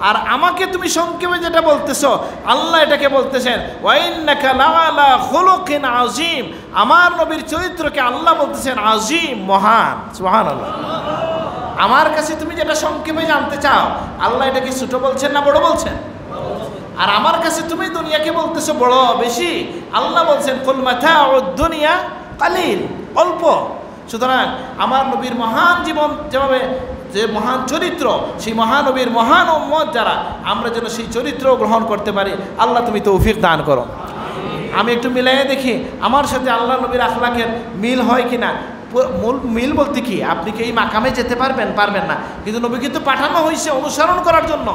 আর আমাকে তুমি সংক্ষেপে যেটা বলতেছো, আল্লাহ এটাকে বলতেছেন ওয়া ইন্নাকা লাআলা খুলুকিন আযীম, আমার নবীর চরিত্রকে আল্লাহ বলতেছেন আযীম, মহান। সুবহানাল্লাহ। আমার কাছে তুমি যেটা সংক্ষেপে জানতে চাও, আল্লাহ এটাকে ছোট বলছেন না বড় বলছেন? আর আমার কাছে তুমি দুনিয়াকে বলতেছো বড়, বেশি। আল্লাহ বলছেন কুল মাতাউদ দুনিয়া কালিল, অল্প। সুতরাং আমার নবীর মহান জীবন, যেভাবে যে মহান চরিত্র, সেই মহানবীর মহান উম্মত যারা, আমরা যেন সেই চরিত্র গ্রহণ করতে পারি। আল্লাহ তুমি তৌফিক দান করো। আমি একটু মিলাইয়ে দেখি আমার সাথে আল্লাহ নবীর আখলাকের মিল হয় কি না। মিল বলতে কি, আপনি কি এই মাকামে যেতে পারবেন না, কিন্তু নবীকে তো পাঠানো হয়েছে অনুসরণ করার জন্য।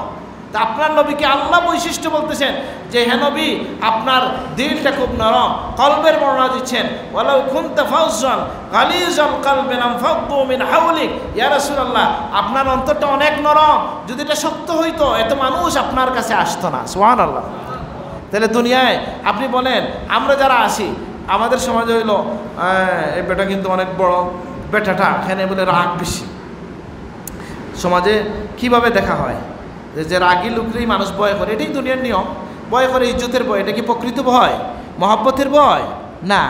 তা আপনার নবীকে আল্লাহ বৈশিষ্ট্য বলতেছেন যে হে নবী আপনার দিলটা খুব নরম, কলবের বর্ণনা দিচ্ছেন, ওয়ালাউ কুনতা ফাজ্জান গালিজাল কলবি লামফাদ্দু মিন হাওলিক, ইয়া রাসূলুল্লাহ আপনার অন্তরটা অনেক নরম, যদি এটা শক্ত হইতো এত মানুষ আপনার কাছে আসতো না। সুবহানাল্লাহ। তাহলে দুনিয়ায় আপনি বলেন, আমরা যারা আসি, আমাদের সমাজে হইল এই বেটা কিন্তু অনেক বড়, বেটাটা এখানে বলে রাগ বেশি। সমাজে কিভাবে দেখা হয় যে রাগী লোকরেই মানুষ ভয় করে, এটাই দুনিয়ার নিয়ম। ভয় করে ইজ্জতের ভয়। এটা কি প্রকৃত ভয়, মহব্বতের ভয়? না।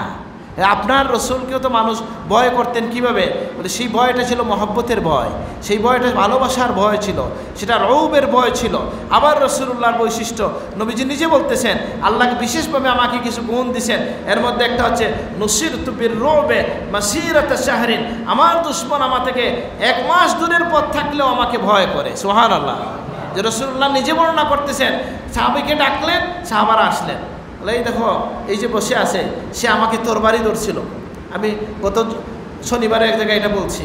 আপনার রসুলকেও তো মানুষ ভয় করতেন কিভাবে? বলে সেই ভয়টা ছিল মহব্বতের ভয়, সেই ভয়টা ভালোবাসার ভয় ছিল, সেটা রৌবের ভয় ছিল। আবার রসুল্লাহর বৈশিষ্ট্য নবীজি নিজে বলতেছেন, আল্লাহকে বিশেষভাবে আমাকে কিছু গুণ দিছেন, এর মধ্যে একটা হচ্ছে নুসিরতু বির-রু'বি মাসিরাতা শাহরিন, আমার দুশমন আমার থেকে 1 মাস দূরের পথ থাকলেও আমাকে ভয় করে। সুবহানাল্লাহ। যে রসুল্লাহ নিজে বর্ণনা করতেছেন, সাহাবীকে ডাকলেন, সাহাবারা আসলেন, এই দেখো এই যে বসে আছে, সে আমাকে তরবারি ধরছিল। আমি গত শনিবারে এক জায়গায় এটা বলছি,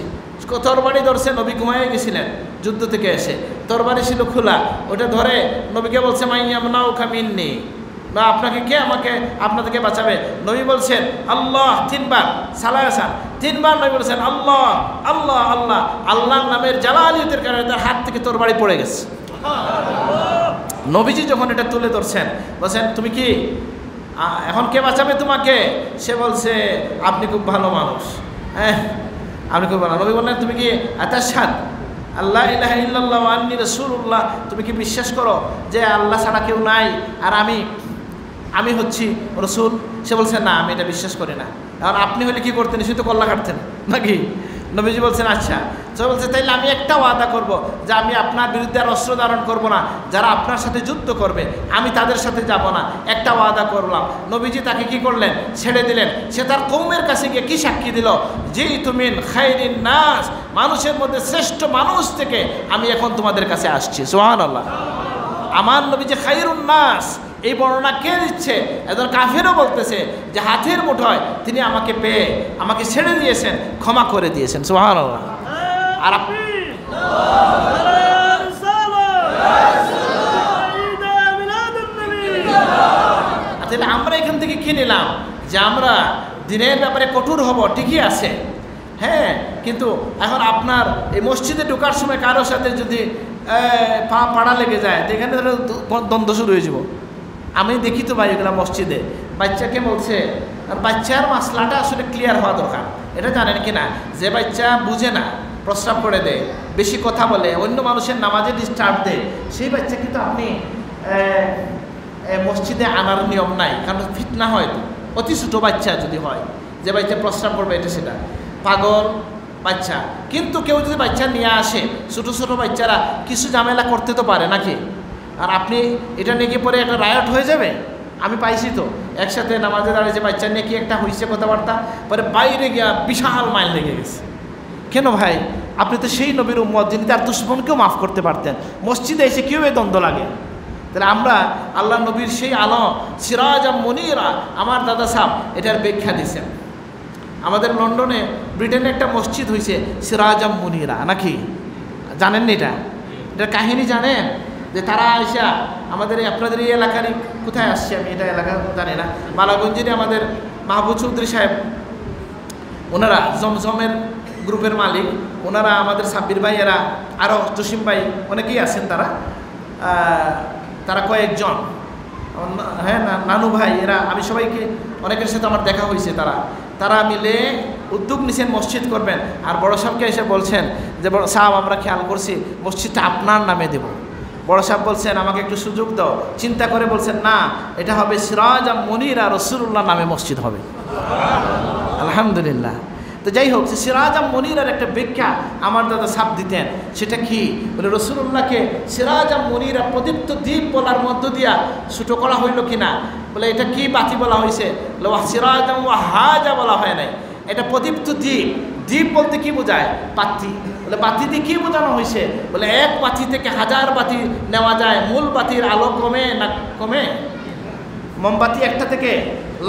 তরবারি ধরছে, নবী ঘুমাইয়ে গেছিলেন যুদ্ধ থেকে এসে, তরবারি ছিল খোলা, ওটা ধরে নবীকে বলছে মাইয়ামনাউকা মিন্নি, বা আপনাকে কে আপনাদেরকে বাঁচাবে? নবী বলছেন আল্লাহ 3 বার, সালাসান 3 বার নবী বলছেন আল্লাহ আল্লাহ আল্লাহ। আল্লাহর নামের জালালিয়তের কারণে তার হাত থেকে তরবারি পড়ে গেছে। নবীজি যখন এটা তুলে ধরছেন, বলছেন তুমি কি এখন কে বাঁচাবে তোমাকে? সে বলছে আপনি খুব ভালো মানুষ, হ্যাঁ আপনি খুব ভালো। নবী বললেন তুমি কি আতাশহাদ আল্লাহ ইলাহা ইল্লাল্লাহ ওয়া আন্নী রাসূলুল্লাহ, তুমি কি বিশ্বাস করো যে আল্লাহ ছাড়া কেউ নাই আর আমি হচ্ছি রসুল? সে বলছে না, আমি এটা বিশ্বাস করি না। আর আপনি হলে কি করতেন? সে তো কল্লা কাটতেন নাকি? নবীজি বলছেন আচ্ছা। তো বলছে তাইলে আমি একটা ওয়াদা করব যে আমি আপনার বিরুদ্ধে আর অস্ত্র ধারণ করবো না, যারা আপনার সাথে যুদ্ধ করবে আমি তাদের সাথে যাব না, একটা ওয়াদা করলাম। নবীজি তাকে কি করলেন? ছেড়ে দিলেন। সে তার কওমের কাছে গিয়ে কি সাক্ষী দিল? জিতু মিন খায়রিন নাস, মানুষের মধ্যে শ্রেষ্ঠ মানুষ থেকে আমি এখন তোমাদের কাছে আসছি। সুবহানাল্লাহ। আমার নবী যে খায়রুন নাস, এই বর্ণনা কে দিচ্ছে? একজন কাফেরও বলতেছে যে হাতের মুঠোয় তিনি আমাকে পেয়ে আমাকে ছেড়ে দিয়েছেন, ক্ষমা করে দিয়েছেন। সুবহানাল্লাহ। আর তাহলে আমরা এখান থেকে কি নিলাম? যে আমরা দিনের ব্যাপারে কঠোর হব, ঠিকই আছে, হ্যাঁ, কিন্তু এখন আপনার এই মসজিদে ঢোকার সময় কারোর সাথে যদি পা পাড়া লেগে যায়, তো এখানে দ্বন্দ্ব শুরু হয়ে যাব। আমি দেখি তো ভাই এগুলো মসজিদে বাচ্চাকে বলছে, আর বাচ্চার মাসলাটা আসলে ক্লিয়ার হওয়া দরকার। এটা জানেন কি না, যে বাচ্চা বুঝে না, প্রস্রাব করে দেয়, বেশি কথা বলে, অন্য মানুষের নামাজে ডিস্টার্ব দেয়, সেই বাচ্চা কিন্তু আপনি মসজিদে আনার নিয়ম নাই, কারণ ফিতনা হয়। অতি ছোটো বাচ্চা যদি হয়, যে বাচ্চা প্রস্রাব করবে এটা সেটা পাগল বাচ্চা, কিন্তু কেউ যদি বাচ্চা নিয়ে আসে, ছোটো ছোটো বাচ্চারা কিছু ঝামেলা করতে তো পারে নাকি? আর আপনি এটা নিয়ে গিয়ে পরে একটা রায়ট হয়ে যাবে। আমি পাইছি তো, একসাথে নামাজে দাঁড়িয়েছে, বাচ্চা নিয়ে কি একটা হয়েছে কথাবার্তা, পরে বাইরে গিয়া বিশাল মাইল লেগে গেছে। কেন ভাই? আপনি তো সেই নবীর উম্মত যিনি তার দুশ্মনকেও মাফ করতে পারতেন, মসজিদে এসে কেউ এই দ্বন্দ্ব লাগে? তাহলে আমরা আল্লাহ নবীর সেই আলো সিরাজাম মুনিরা, আমার দাদা সাহেব এটার ব্যাখ্যা দিয়েছেন। আমাদের লন্ডনে ব্রিটেনে একটা মসজিদ হয়েছে সিরাজাম মুনিরা, নাকি জানেন না? এটার কাহিনী জানেন? যে তারা আইসা আমাদের আপনাদের এই এলাকারই, কোথায় আসছে আমি এটা এলাকা জানি না, বালাগঞ্জেরই আমাদের মাহবুব চৌধুরী সাহেব, ওনারা জমজমের গ্রুপের মালিক, ওনারা আমাদের সাব্বির ভাই, এরা আরও জসিম ভাই, অনেকেই আছেন, তারা কয়েকজন, হ্যাঁ, নানু ভাই, এরা, আমি সবাইকে, অনেকের সাথে আমার দেখা হয়েছে, তারা মিলে উদ্যোগ নিছেন মসজিদ করবেন। আর বড় সাহেবকে এসে বলছেন যে বড় সাহেব আমরা খেয়াল করছি মসজিদটা আপনার নামে দেব। বড় সাহেব বলছেন আমাকে একটু সুযোগ দাও। চিন্তা করে বলছেন না, এটা হবে সিরাজাম মুনিরা, রাসূলুল্লাহ নামে মসজিদ হবে। আলহামদুলিল্লাহ। তো যাই হোক, সিরাজাম মুনিরার একটা ব্যাখ্যা আমার দাদা সাপ দিতেন। সেটা কি বলে, রাসূলুল্লাহকে সিরাজাম মুনিরা, প্রদীপ্ত দ্বীপ বলার মধ্য দিয়া ছোটো করা হইল কিনা? বলে এটা কি বাতি বলা হয়েছে? সিরাজাম ওয়াহাজা বলা হয় নাই, এটা প্রদীপ্ত দ্বীপ। দ্বীপ বলতে কি বোঝায়? বাতি। বলে বাতি দিয়ে কী বোঝানো হয়েছে? বলে এক বাতি থেকে 1000 বাতি নেওয়া যায়, মূল বাতির আলো কমে না কমে? মোমবাতি একটা থেকে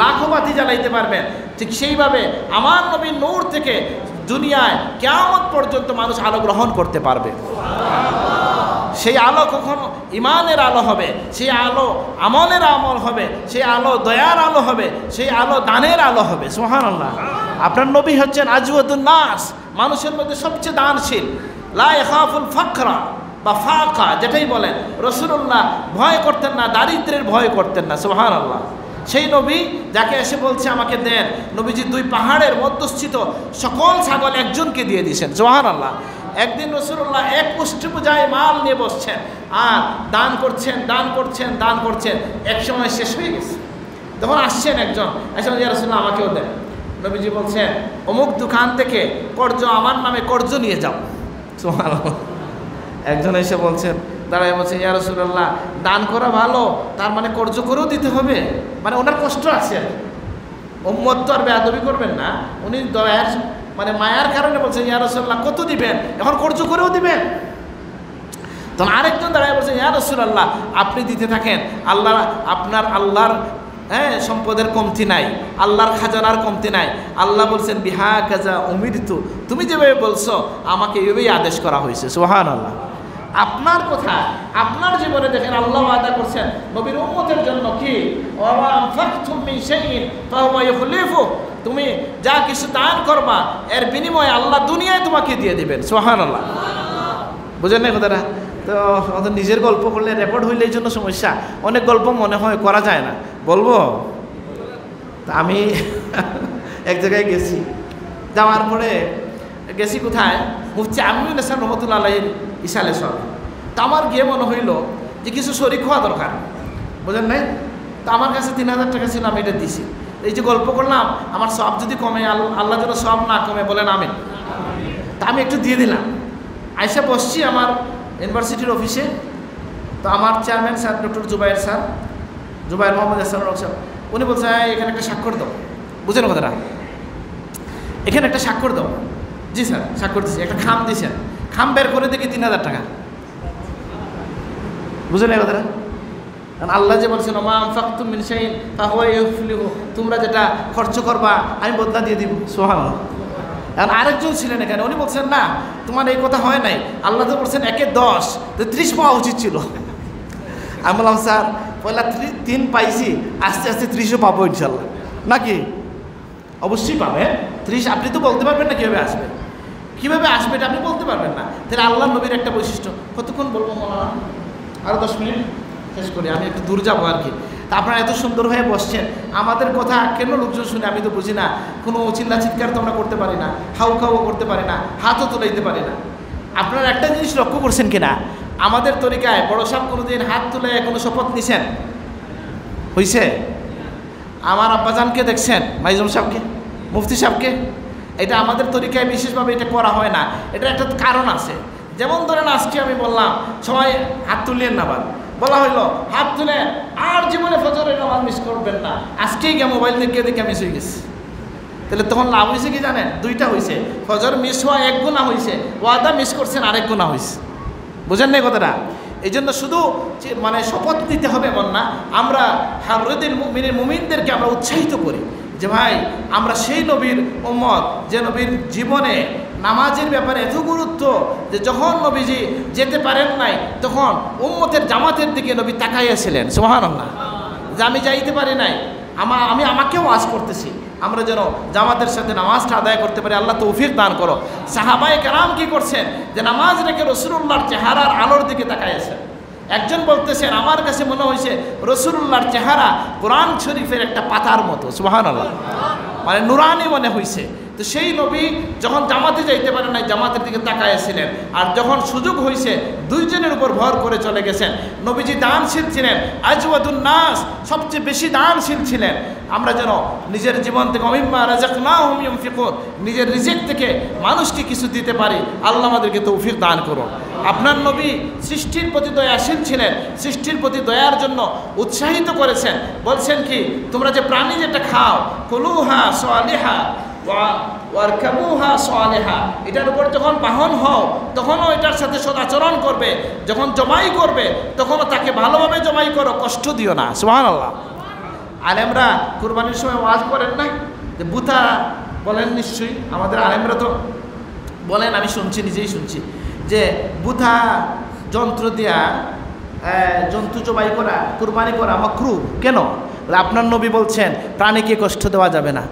লাখো বাতি জ্বালাইতে পারবেন। ঠিক সেইভাবে আমার নবীর নূর থেকে দুনিয়ায় কিয়ামত পর্যন্ত মানুষ আলো গ্রহণ করতে পারবে। সেই আলো কখনো ইমানের আলো হবে, সেই আলো আমলের আমল হবে, সেই আলো দয়ার আলো হবে, সেই আলো দানের আলো হবে। সুবহানাল্লাহ। আপনার নবী হচ্ছেন আজওয়াদুন নাস, মানুষের মধ্যে সবচেয়ে দানশীল। লা ইয়াখাফুল ফাকরা বা ফাকা, যেটাই বলেন, রাসূলুল্লাহ ভয় করতেন না, দারিদ্র্যের ভয় করতেন না। সুবহানাল্লাহ। সেই নবী যাকে এসে বলছে আমাকে দেন, নবীজি 2 পাহাড়ের মধ্যস্থিত সকল ছাগল একজনকে দিয়ে দিয়েছেন। সুবহানাল্লাহ। একদিন রাসূলুল্লাহ এক মুষ্টি বোঝায় মাল নিয়ে বসছেন আর দান করছেন, দান করছেন, দান করছেন, এক সময় শেষ হয়ে গেছে। তখন আসছেন একজন, এসে ইয়া রাসূলুল্লাহ আমাকেও দেন। নবীজি বলছেন অমুক দোকান থেকে কর্জ, আমার নামে কর্জ নিয়ে যাও। সুবহানাল্লাহ। একজন এসে বলছেন, দাঁড়ায় বলছে ইয়া রাসূলুল্লাহ দান করা ভালো, তার মানে কর্জ করেও দিতে হবে? মানে ওনার কষ্ট আছে, উম্মত তো আর বেয়াদবি করবেন না, উনি দয়ার মানে মায়ার কারণে বলছেন ইয়া রাসূলুল্লাহ কত দিবেন, এখন কর্জ করেও দিবেন? তখন আরেকজন দাঁড়ায় বলছেন ইয়া রাসূলুল্লাহ আপনি দিতে থাকেন, আল্লাহ আপনার আল্লাহর সম্পদের কমতি নাই, আল্লাহর খাজানার কমতি নাই। আল্লাহ বলছেন বিহা কাজা উমিরতু, তুমি যেভাবে বলছো আমাকে এভাবেই আদেশ করা হয়েছে। সুবহানাল্লাহ। আপনার কথা আপনার জীবনে দেখেন আল্লাহ ওয়াদা করছেন নবীর উম্মতের জন্য কি, ওয়া আনফাকতুম মিন শাইইন ফাহুয়া ইখলিফু, তুমি যা কিছু দান করবা এর বিনিময়ে আল্লাহ দুনিয়ায় তোমাকে দিয়ে দিবেন। সুবহানাল্লাহ। বুঝেন না কথাটা? তো আমাদের নিজের গল্প করলে রেকর্ড হইলে এই জন্য সমস্যা, অনেক গল্প মনে হয় করা যায় না। বলবো? তা আমি এক জায়গায় গেছি, যাওয়ার পরে গেছি কোথায়, মুফতি আমিনুল ইসলাম রহমতুল্লাহ আলাইহির ইসালে সব। তা আমার গিয়ে মনে হইল যে কিছু শরীক হওয়া দরকার, বুঝেন নাই? তো আমার কাছে 3000 টাকা ছিল, আমি এটা দিছি। এই যে গল্প করলাম, আমার সব যদি কমে, আল্লাহ যেন সব না কমে, বলেন আমিন। তা আমি একটু দিয়ে দিলাম। আইসা বসছি আমার ইউনিভার্সিটির অফিসে। তো আমার chairman sir doctor Zubair sir, Zubair Mohammad Hasan sir, উনি বলছেন এখানে একটা স্বাক্ষর দাও। বুঝেন কথাটা? এখানে একটা স্বাক্ষর দাও। জি স্যার, স্বাক্ষর দিচ্ছি। একটা খাম দিয়েছেন, খাম বের করে দেখি 3000 টাকা। বুঝলেন এই কথাটা? কারণ আল্লাহ যে বলছেন ওমা আনফাকতুম মিন শাইইন ফাহুয়া ইউখলিফু, তোমরা যেটা খরচ করবা আমি বদলা দিয়ে দিব। সুবহানাল্লাহ। এখন আরেকজন ছিলেন এখানে, উনি বলছেন না তোমার এই কথা হয় নাই, আল্লাহ তো বলছেন 1 এ 10, তো 30 পাওয়া উচিত ছিল। আমি বললাম স্যার পয়লা 3 পাইছি, আস্তে আস্তে 30ও পাবো ইনশাল্লাহ। নাকি? অবশ্যই পাবে 30। আপনি তো বলতে পারবেন না কীভাবে আসবে, কীভাবে আসবে এটা আপনি বলতে পারবেন না। তাহলে আল্লাহ নবীর একটা বৈশিষ্ট্য। কতক্ষণ বলবো মৌলানা? আরও 10 মিনিট শেষ করি, আমি একটু দূর যাবো আর কি। তা আপনারা এত সুন্দর হয়ে বসছেন, আমাদের কথা কেন লোকজন শুনে আমি তো বুঝি না। কোনো চিল্লা চিৎকার তো আমরা করতে পারি না, হাউ খাও করতে পারি না, হাতও তুলাইতে পারি না। আপনারা একটা জিনিস লক্ষ্য করছেন কিনা, আমাদের তরিকায় বড় সাহেব কোনোদিন হাত তুলে কোনো শপথ নিছেন হইছে? আমার আব্বাজানকে দেখছেন, মাইজুম সাহেবকে, মুফতি সাহেবকে? এটা আমাদের তরিকায় বিশেষভাবে এটা করা হয় না। এটা একটা কারণ আছে। যেমন ধরেন আজকে আমি বললাম সবাই হাত তুললেন না, বলা হইলো হাত তুলে আর জীবনে ফজরের নামাজ মিস করবেন না, আজকেই গিয়ে মোবাইল দেখে মিস হয়ে গেছে। তাহলে তখন লাভ হয়েছে কি জানেন? 2টা হয়েছে। ফজর মিস হওয়া 1 গুণা হয়েছে, ওয়াদা মিস করছেন 1 গুণা হয়েছে। বুঝেন না কথাটা? এই জন্য শুধু মানে শপথ নিতে হবে এমন না, আমরা হাররুদ্দিন মুমিনদেরকে আমরা উৎসাহিত করি যে ভাই আমরা সেই নবীর উম্মত যে নবীর জীবনে নামাজের ব্যাপারে এত গুরুত্ব যে যখন নবীজি যেতে পারেন নাই তখন উম্মতের জামাতের দিকে নবী তাকাইয়াছিলেন। সুবহানাল্লাহ। যে আমি যাইতে পারি নাই, আমি আমাকেও ওয়াজ করতেছি, আমরা যেন জামাতের সাথে নামাজটা আদায় করতে পারি। আল্লাহ তৌফিক দান করো। সাহাবায়ে কেরাম কি করছেন যে নামাজ রেখে রাসূলুল্লাহর চেহারার আলোর দিকে তাকাইয়াছেন। একজন বলতেছেন আমার কাছে মনে হয়েছে রাসূলুল্লাহর চেহারা কোরআন শরীফের একটা পাতার মতো। সুবহানাল্লাহ। মানে নুরানি মনে হয়েছে। তো সেই নবী যখন জামাতে যাইতে পারেন নাই জামাতের দিকে তাকাইয়াছিলেন, আর যখন সুযোগ হয়েছে 2 জনের উপর ভর করে চলে গেছেন। নবীজি দানশীল ছিলেন, আজওয়াদুন নাস, সবচেয়ে বেশি দানশীল ছিলেন। আমরা যেন নিজের জীবন থেকে অমিম্মা রাযাকনাহুম ইউনফিকুন, নিজের রিজিক থেকে মানুষকে কিছু দিতে পারি। আল্লাহ আমাদেরকে তৌফিক দান করুন। আপনার নবী সৃষ্টির প্রতি দয়াশীল ছিলেন, সৃষ্টির প্রতি দয়ার জন্য উৎসাহিত করেছেন। বলছেন কি তোমরা যে প্রাণী যেটা খাও, কুলুহা সালিহা ওয়ারকাবুহা সালিহা, এটার উপর যখন বাহন হও তখনও এটার সাথে সদাচরণ করবে, যখন জবাই করবে তখনও তাকে ভালোভাবে জবাই করো, কষ্ট দিও না। সুবহানাল্লাহ। আলেমরা কুরবানির সময় ওয়াজ করেন না যে বুতা বলেন? নিশ্চয়ই আমাদের আলেমরা তো বলেন, আমি শুনছি, নিজেই শুনছি যে বুথা যন্ত্র দিয়া জন্তু জবাই করা, কুরবানি করা মাকরুহ। কেন? আপনার নবী বলছেন প্রাণীকে কষ্ট দেওয়া যাবে না।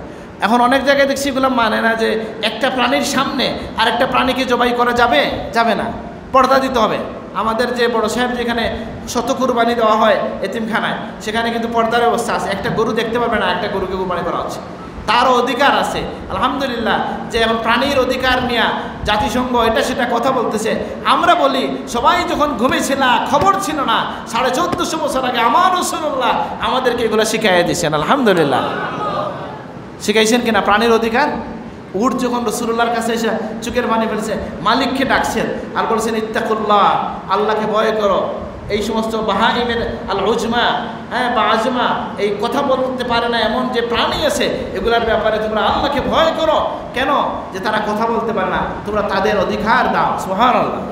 এখন অনেক জায়গায় দেখছি এগুলো মানে না যে একটা প্রাণীর সামনে আরেকটা প্রাণীকে জবাই করা যাবে না, পর্দা দিতে হবে। আমাদের যে বড় সাহেব যেখানে শত কুরবানি দেওয়া হয় এতিমখানায়, সেখানে কিন্তু পর্দার ব্যবস্থা আছে। একটা গরু দেখতে পারবে না, একটা গরুকে কুরবানি করা হচ্ছে, তারও অধিকার আছে। আলহামদুলিল্লাহ যে এখন প্রাণীর অধিকার নিয়ে জাতিসংঘ এটা সেটা কথা বলতেছে। আমরা বলি সবাই যখন ঘুমেছিল, খবর ছিল না, 1450 বছর আগে আমার রাসূলুল্লাহ আমাদেরকে এগুলো শিখাইয়া দিয়েছেন। আলহামদুলিল্লাহ। শিখাইছেন কিনা প্রাণীর অধিকার? উট যখন রাসূলুল্লাহর কাছে এসে চোখের পানি ফেলছে, মালিককে ডাকছেন আর বলছেন ইত্তাকুল্লাহ, আল্লাহকে ভয় করো। এই সমস্ত বাহাইমের আল উজমা, বা আজমা, এই কথা বলতে পারে না এমন যে প্রাণী আছে, এগুলার ব্যাপারে তোমরা আল্লাহকে ভয় করো। কেন? যে তারা কথা বলতে পারে না, তোমরা তাদের অধিকার দাও। সুবহানাল্লাহ।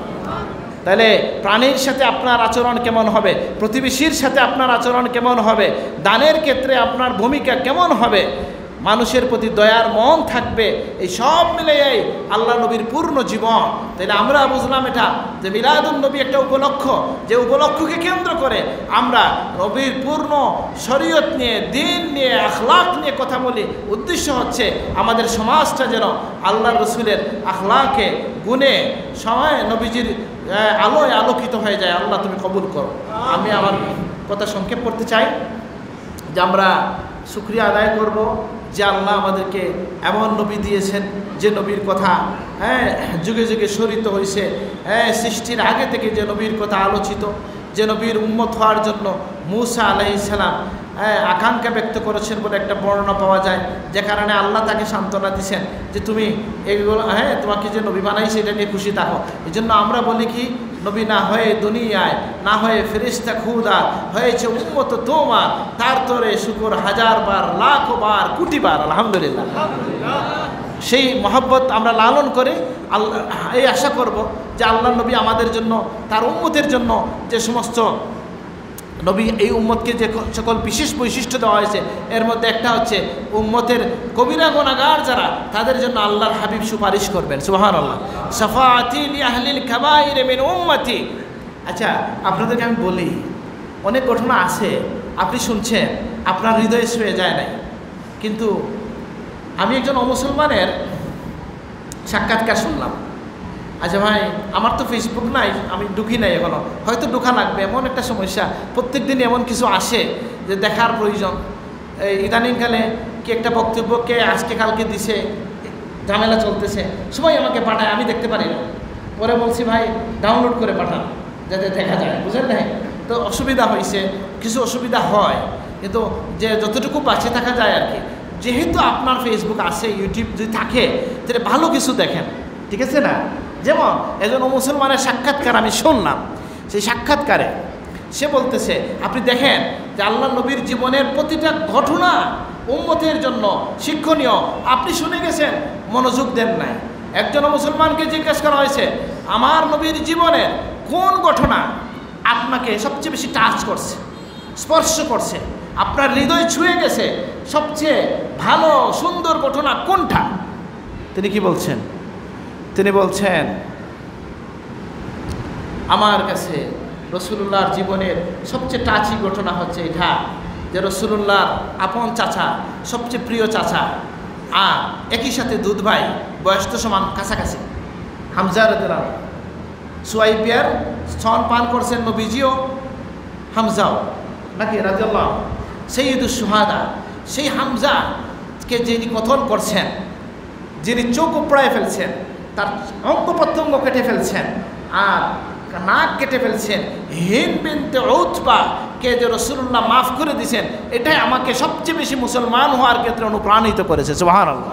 তাহলে প্রাণীর সাথে আপনার আচরণ কেমন হবে, প্রতিবেশীর সাথে আপনার আচরণ কেমন হবে, দানের ক্ষেত্রে আপনার ভূমিকা কেমন হবে, মানুষের প্রতি দয়ার মন থাকবে, এই সব মিলিয়ে আল্লাহ নবীর পূর্ণ জীবন। তাইলে আমরা বুঝলাম এটা যে মিলাদুন নবী একটা উপলক্ষ, যে উপলক্ষকে কেন্দ্র করে আমরা নবীর পূর্ণ শরীয়ত নিয়ে, দিন নিয়ে, আখলাক নিয়ে কথা বলি। উদ্দেশ্য হচ্ছে আমাদের সমাজটা যেন আল্লাহ রসুলের আখলাকে, গুণে, সময় নবীজির আলোয় আলোকিত হয়ে যায়। আল্লাহ তুমি কবুল করো। আমি আমার কথা সংক্ষেপ করতে চাই যে আমরা শুকরিয়া আদায় করব যে আল্লাহ আমাদেরকে এমন নবী দিয়েছেন যে নবীর কথা যুগে যুগে স্মরিত হয়েছে। সৃষ্টির আগে থেকে যে নবীর কথা আলোচিত, যে নবীর উম্মত হওয়ার জন্য মূসা আলাইহিস সালাম আকাঙ্ক্ষা ব্যক্ত করেছেন বলে একটা বর্ণনা পাওয়া যায়, যে কারণে আল্লাহ তাকে সান্ত্বনা দিয়েছেন যে তুমি এগুলো তোমাকে যে নবী বানাইছে এটা নিয়ে খুশি থাকো। এই জন্য আমরা বলি কি, নবী না হয়ে দুনিয়ায়, না হয়ে ফেরেশতা খুদা হয়েছে উম্মত তোমার, তার তোরে শুকর 1000 বার, লাখ বার, কোটি বার আলহামদুলিল্লাহ। সেই মহব্বত আমরা লালন করে আল্লাহ এই আশা করব যে আল্লাহ নবী আমাদের জন্য, তার উম্মতের জন্য যে সমস্ত নবী এই উম্মতকে যে সকল বিশেষ বৈশিষ্ট্য দেওয়া হয়েছে, এর মধ্যে একটা হচ্ছে উম্মতের কবিরা গুনাহগার যারা, তাদের জন্য আল্লাহর হাবিব সুপারিশ করবেন। সুবহানাল্লাহ। শাফাআতি লি আহলিল কাবাইর মিন উম্মতি। আচ্ছা, আপনাদেরকে আমি বলি, অনেক ঘটনা আছে আপনি শুনছেন, আপনার হৃদয়ে ছুঁয়ে যায় নাই, কিন্তু আমি একজন অমুসলমানের সাক্ষাৎকার শুনলাম। আচ্ছা ভাই, আমার তো ফেসবুক নাই, আমি ঢুকি নাই এখনো, হয়তো ঢোকা লাগবে, এমন একটা সমস্যা, প্রত্যেক দিন এমন কিছু আসে যে দেখার প্রয়োজন। এই ইদানিংকালে কি একটা বক্তব্য কে আজকে কালকে দিছে, ঝামেলা চলতেছে, সবাই আমাকে পাঠায়, আমি দেখতে পারি না। পরে বলছি ভাই ডাউনলোড করে পাঠান যাতে দেখা যায়, বুঝলেন না? তো অসুবিধা হয়েছে, কিছু অসুবিধা হয়, কিন্তু যে যতটুকু বাঁচে থাকা যায় আর কি। যেহেতু আপনার ফেসবুক আছে, ইউটিউব যদি থাকে, তাহলে ভালো কিছু দেখেন, ঠিক আছে না? যেমন একজন মুসলমানের সাক্ষাৎকার আমি শুনলাম, সেই সাক্ষাৎকারে সে বলতেছে, আপনি দেখেন যে আল্লাহ নবীর জীবনের প্রতিটা ঘটনা উম্মতের জন্য শিক্ষণীয়। আপনি শুনে গেছেন, মনোযোগ দেন নাই। একজন মুসলমানকে জিজ্ঞাসা করা হয়েছে, আমার নবীর জীবনের কোন ঘটনা আপনাকে সবচেয়ে বেশি টাচ করছে, স্পর্শ করছে, আপনার হৃদয় ছুঁয়ে গেছে, সবচেয়ে ভালো সুন্দর ঘটনা কোনটা? তিনি কি বলছেন? তিনি বলছেন, আমার কাছে রাসূলুল্লাহর জীবনের সবচেয়ে টাচি ঘটনা হচ্ছে এটা, যে রাসূলুল্লাহর আপন চাচা, সবচেয়ে প্রিয় চাচা, আর একই সাথে দুধ ভাই, বয়স তো সমান কাছাকাছি, হামজা রাদিয়াল্লাহু আনহু। সুয়াইবিয়ার স্তন পান করছেন নবীজিও, হামজাও নাকি রাদিয়াল্লাহু আনহু, সাইয়্যিদুশ শুহাদা। সেই হামজাকে যিনি কতল করছেন, যিনি চোখ উপড়ায় ফেলছেন, তার অঙ্গ প্রত্যঙ্গ কেটে ফেলছেন, আর নাক কেটে ফেলছেন, হিন্দ বিনতে উতবা কে যে রাসূলুল্লাহ মাফ করে দিয়েছেন, এটাই আমাকে সবচেয়ে বেশি মুসলমান হওয়ার ক্ষেত্রে অনুপ্রাণিত করেছে। সুবহানাল্লাহ।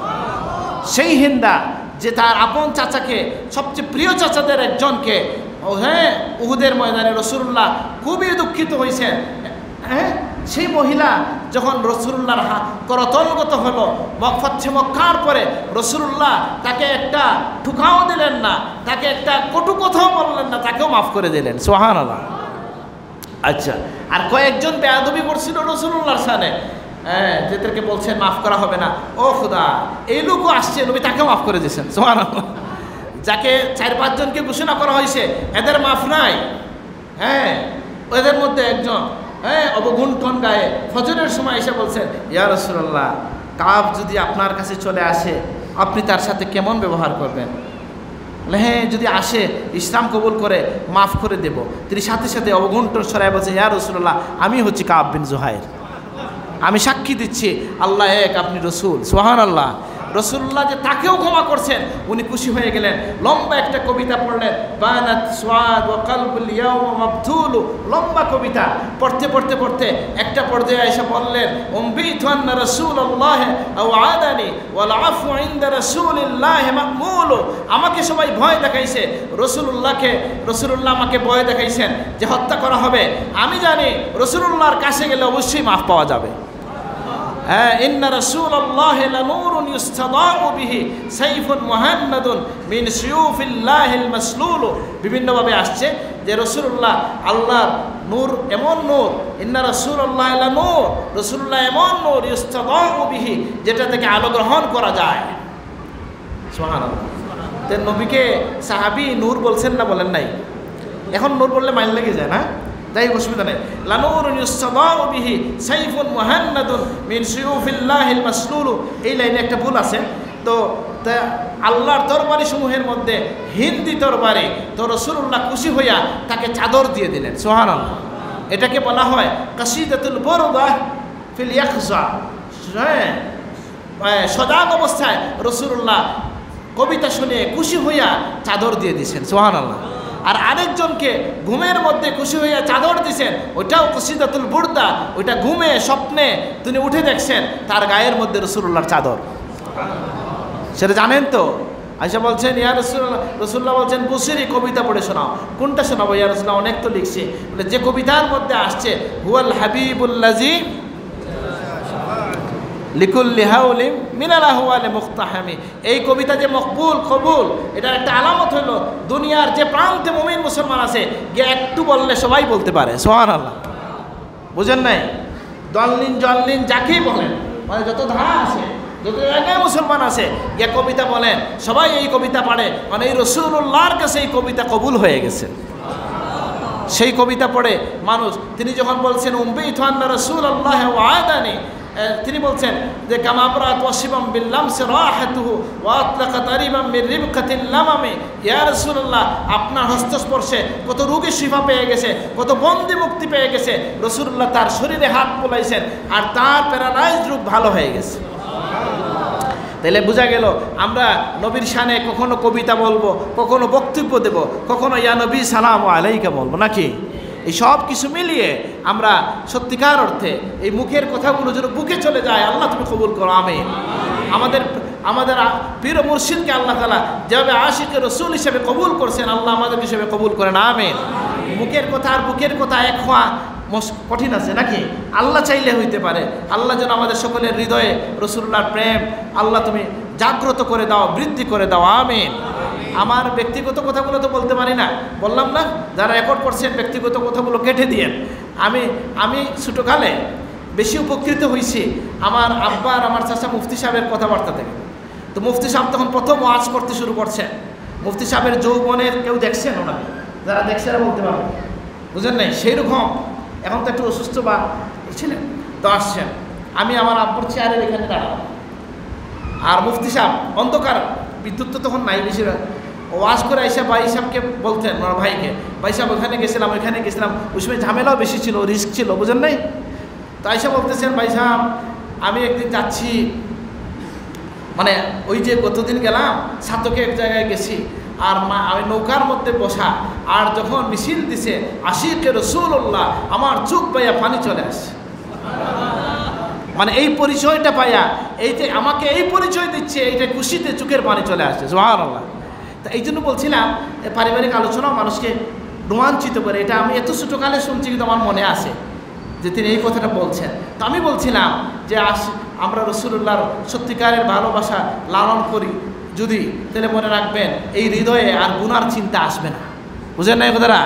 সেই হিন্দা যে তার আপন চাচাকে, সবচেয়ে প্রিয় চাচাদের একজনকে, উহুদের ময়দানে রাসূলুল্লাহ খুবই দুঃখিত হয়েছেন। সেই মহিলা যখন রাসূলুল্লাহর করতলগত হলো, মক্কাতে মক্কার পরে রাসূলুল্লাহ তাকে একটা ঠুকাও দিলেন না, তাকে একটা কটু কথাও বললেন না, তাকেও মাফ করে দিলেন। সুবহানাল্লাহ। আচ্ছা, আর কয়েকজন বেয়াদবি করছিল রাসূলুল্লাহর সামনে, যেদেরকে বলছেন মাফ করা হবে না, ও খোদা, এই লোকও আসছে, নবী তাকেও মাফ করে দিয়েছেন। সুবহানাল্লাহ। যাকে 4-5 জনকে ঘোষণা করা হয়েছে এদের মাফ নাই, এদের মধ্যে একজন অবগুণ্ঠন গায়ে ফজরের সময় এসে বলছেন, ইয়া রাসূলুল্লাহ, কাব যদি আপনার কাছে চলে আসে, আপনি তার সাথে কেমন ব্যবহার করবেন? হ্যাঁ, যদি আসে, ইসলাম কবুল করে, মাফ করে দেব। তিনি সাথে সাথে অবগুণ্ঠন সরাই বলছেন, ইয়া রাসূলুল্লাহ, আমি হচ্ছি কাব বিন জুহাইর, আমি সাক্ষী দিচ্ছি আল্লাহ এক, আপনি রসুল। সুবহানাল্লাহ। রাসূলুল্লাহ যে তাকেও ক্ষমা করছেন, উনি খুশি হয়ে গেলেন। লম্বা একটা কবিতা পড়লেন, বানাত সুআদ ওয়া কলবুল ইয়াওমা মাবথুলু, লম্বা কবিতা পড়তে পড়তে পড়তে একটা পর্যায়ে এসে বললেন, উমবিতু আন্না রাসূলুল্লাহ আও আদানি ওয়াল আফু ইনদা রাসূলিল্লাহ মাকমুল। আমাকে সবাই ভয় দেখাইছে, রাসূলুল্লাহ আমাকে ভয় দেখাইছেন যে হত্যা করা হবে। আমি জানি রাসূলুল্লাহর কাছে গেলে অবশ্যই মাফ পাওয়া যাবে। ইন্না রাসূলাল্লাহি লানূরুন ইউস্তাদাউ বিহি সাইফুন মুহান্নাদুন মিন সিয়ুফিল্লাহিল মাসলুল। বিভিন্নভাবে আসছে যে রাসূলুল্লাহ আল্লাহর নূর, এমন নূর, ইন্না রাসূলাল্লাহি লানূর, রাসূলুল্লাহ এমন নূর, ইউস্তাদাউ বিহি, যেটা থেকে আলো গ্রহণ করা যায়। সুবহানাল্লাহ। তো নবীকে সাহাবী নূর বলছেন না, বলেন নাই? এখন নূর বললে মাইল লেগে যায় না, তাই অসুবিধা নেই। লানুরুন ইউসতাদাউ বিহি সাইফুন মুহান্নাদুন মিন সিয়ুফিল্লাহিল মাসলুল। এই লাইনে একটা ভুল আছে। তো আল্লাহর তরবারি সমূহের মধ্যে হিন্দি তরবারি, তো রাসূলুল্লাহ খুশি হইয়া তাকে চাদর দিয়ে দিলেন। সুবহানাল্লাহ। এটাকে বলা হয় কাসিদাতুল বুরদা ফিল ইয়াকজা। সজাগ অবস্থায় রাসূলুল্লাহ কবিতা শুনে খুশি হইয়া চাদর দিয়ে দিয়েছেন। সুবহানাল্লাহ। আর আরেকজনকে ঘুমের মধ্যে খুশি হইয়া চাদর দিছেন, ওইটাও কসিদাতুল বুরদা, ওইটা ঘুমে স্বপ্নে তিনি উঠে দেখছেন তার গায়ের মধ্যে রাসূলুল্লাহর চাদর। সেটা জানেন তো? আয়েশা বলছেন, ইয়া রাসূলুল্লাহ, রাসূলুল্লাহ বলছেন বুসিরি, কবিতা পড়ে শোনাও। কোনটা শোনাবো ইয়া রাসূলুল্লাহ? অনেক তো লিখছি। বলে যে কবিতার মধ্যে আসছে হুয়াল হাবিবুল্লাজি লিকুল্লি হাউলিম মিনাল আহওয়ালি মুখতাহামি, এই কবিতা যে মকবুল কবুল, এটার একটা আলামত হলো দুনিয়ার যে প্রান্তে মুমিন মুসলমান আছে গিয়ে একটু বললে সবাই বলতে পারে সুবহানাল্লাহ। বুঝেন নাই? দলিন জল্লিন যাকেই বলেন, মানে যত ধারা আছে, যত জায়গায় মুসলমান আছে গিয়ে কবিতা বলেন, সবাই এই কবিতা পড়ে, মানে এই রাসূলুল্লাহর কাছে এই কবিতা কবুল হয়ে গেছে। সেই কবিতা পড়ে মানুষ, তিনি যখন বলছেন উম্বিতু আন্না রাসূলুল্লাহ ওয়াদানি, তিনি বলছেন যে কামাবরাত ওয়াসিবাম বিল্লাম সিরাহাতুহু ওয়া আতলাকা তারিবাম মির রিবকাতিল লামামি, ইয়া রাসূলুল্লাহ আপনার হস্তস্পর্শে কত রোগী শিফা পেয়ে গেছে, কত বন্দি মুক্তি পেয়ে গেছে। রাসূলুল্লাহ তার শরীরে হাত বুলাইছেন আর তার প্যারালাইজড রোগ ভালো হয়ে গেছে। তাহলে বোঝা গেল আমরা নবীর শানে কখনো কবিতা বলবো, কখনো বক্তব্য দেব, কখনো ইয়া নবী সালামু আলাইকা বলবো, নাকি? এই সব কিছু মিলিয়ে আমরা সত্যিকার অর্থে এই মুখের কথাগুলো যেন বুকে চলে যায়। আল্লাহ তুমি কবুল করো, আমিন। আমাদের পীর মুর্শিদকে আল্লাহ তাআলা যেভাবে আশিকে রসুল হিসেবে কবুল করছেন, আল্লাহ আমাদের হিসেবে কবুল করেন, আমিন। মুখের কথা আর বুকের কথা এক হওয়া কঠিন আছে, নাকি? আল্লাহ চাইলে হইতে পারে। আল্লাহ যেন আমাদের সকলের হৃদয়ে রাসূলুল্লাহর প্রেম আল্লাহ তুমি জাগ্রত করে দাও, বৃদ্ধি করে দাও, আমিন। আমার ব্যক্তিগত কথাগুলো তো বলতে পারি না, বললাম না, যারা রেকর্ড করছেন ব্যক্তিগত কথাগুলো কেটে দিয়েন। আমি ছোটোকালে বেশি উপকৃত হয়েছি আমার আব্বা আর আমার চাচা মুফতি সাহেবের কথাবার্তা থেকে। তো মুফতি সাহেব তখন প্রথম ওয়াজ করতে শুরু করছেন। মুফতি সাহেবের যৌবনের কেউ দেখছেন ওনাকে? যারা দেখছে এরা বলতে পারবে, বুঝেন নাই? সেই রকম এখন তো একটু অসুস্থ বা ছিলেন, তো আসছেন। আমি আমার আব্বুর চেয়ারের এখানে দাঁড়ালাম, আর মুফতি সাহেব অন্ধকার, বিদ্যুৎ তো তখন নাই বেশি, ওয়াজ করে আইসা ভাই সাহেবকে বলতেন, আমার ভাইকে, ভাই সাহেব ওখানে গেছিলাম, ওইখানে গেছিলাম, ওই সময় ঝামেলাও বেশি ছিল, রিস্ক ছিল, বুঝেন নাই? তো আইসা বলতেছেন, ভাই সাহেব আমি একদিন যাচ্ছি, মানে ওই যে গতদিন গেলাম সাতকে এক জায়গায় গেছি, আর আমি নৌকার মধ্যে বসা, আর যখন মিছিল দিছে আশিকে রাসূলুল্লাহ, আমার চোখ পাইয়া পানি চলে আসে। মানে এই পরিচয়টা পাইয়া, এই যে আমাকে এই পরিচয় দিচ্ছে, এইটা খুশিতে চোখের পানি চলে আসছে, সুবহানাল্লাহ। তা এই জন্য বলছিলাম পারিবারিক আলোচনাও মানুষকে রোমাঞ্চিত করে, এটা আমি এত ছোটোকালে শুনছি কিন্তু আমার মনে আছে যে তিনি এই কথাটা বলছেন। তো আমি বলছিলাম যে আমরা রাসূলুল্লাহর সত্যিকারের ভালোবাসা লালন করি যদি, তাহলে মনে রাখবেন এই হৃদয়ে আর গুনার চিন্তা আসবে না, বুঝেন না এই কথাটা?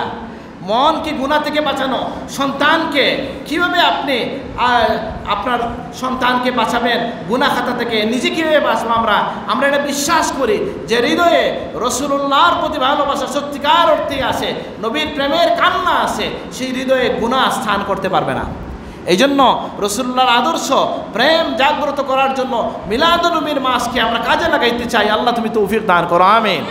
মনকে গুনাহ থেকে বাঁচানো, সন্তানকে কিভাবে আপনি আপনার সন্তানকে বাঁচাবেন গুনাহ খাতা থেকে, নিজে কীভাবে বাঁচবো আমরা এটা বিশ্বাস করি যে হৃদয়ে রাসূলুল্লাহর প্রতি ভালোবাসা সত্যিকার অর্থে আছে, নবীর প্রেমের কান্না আছে, সেই হৃদয়ে গুনাহ স্থান করতে পারবে না। এই জন্য রাসূলুল্লাহর আদর্শ প্রেম জাগ্রত করার জন্য মিলাদুন্নবীর মাসকে আমরা কাজে লাগাইতে চাই। আল্লাহ তুমি তৌফিক দান করো, আমিন।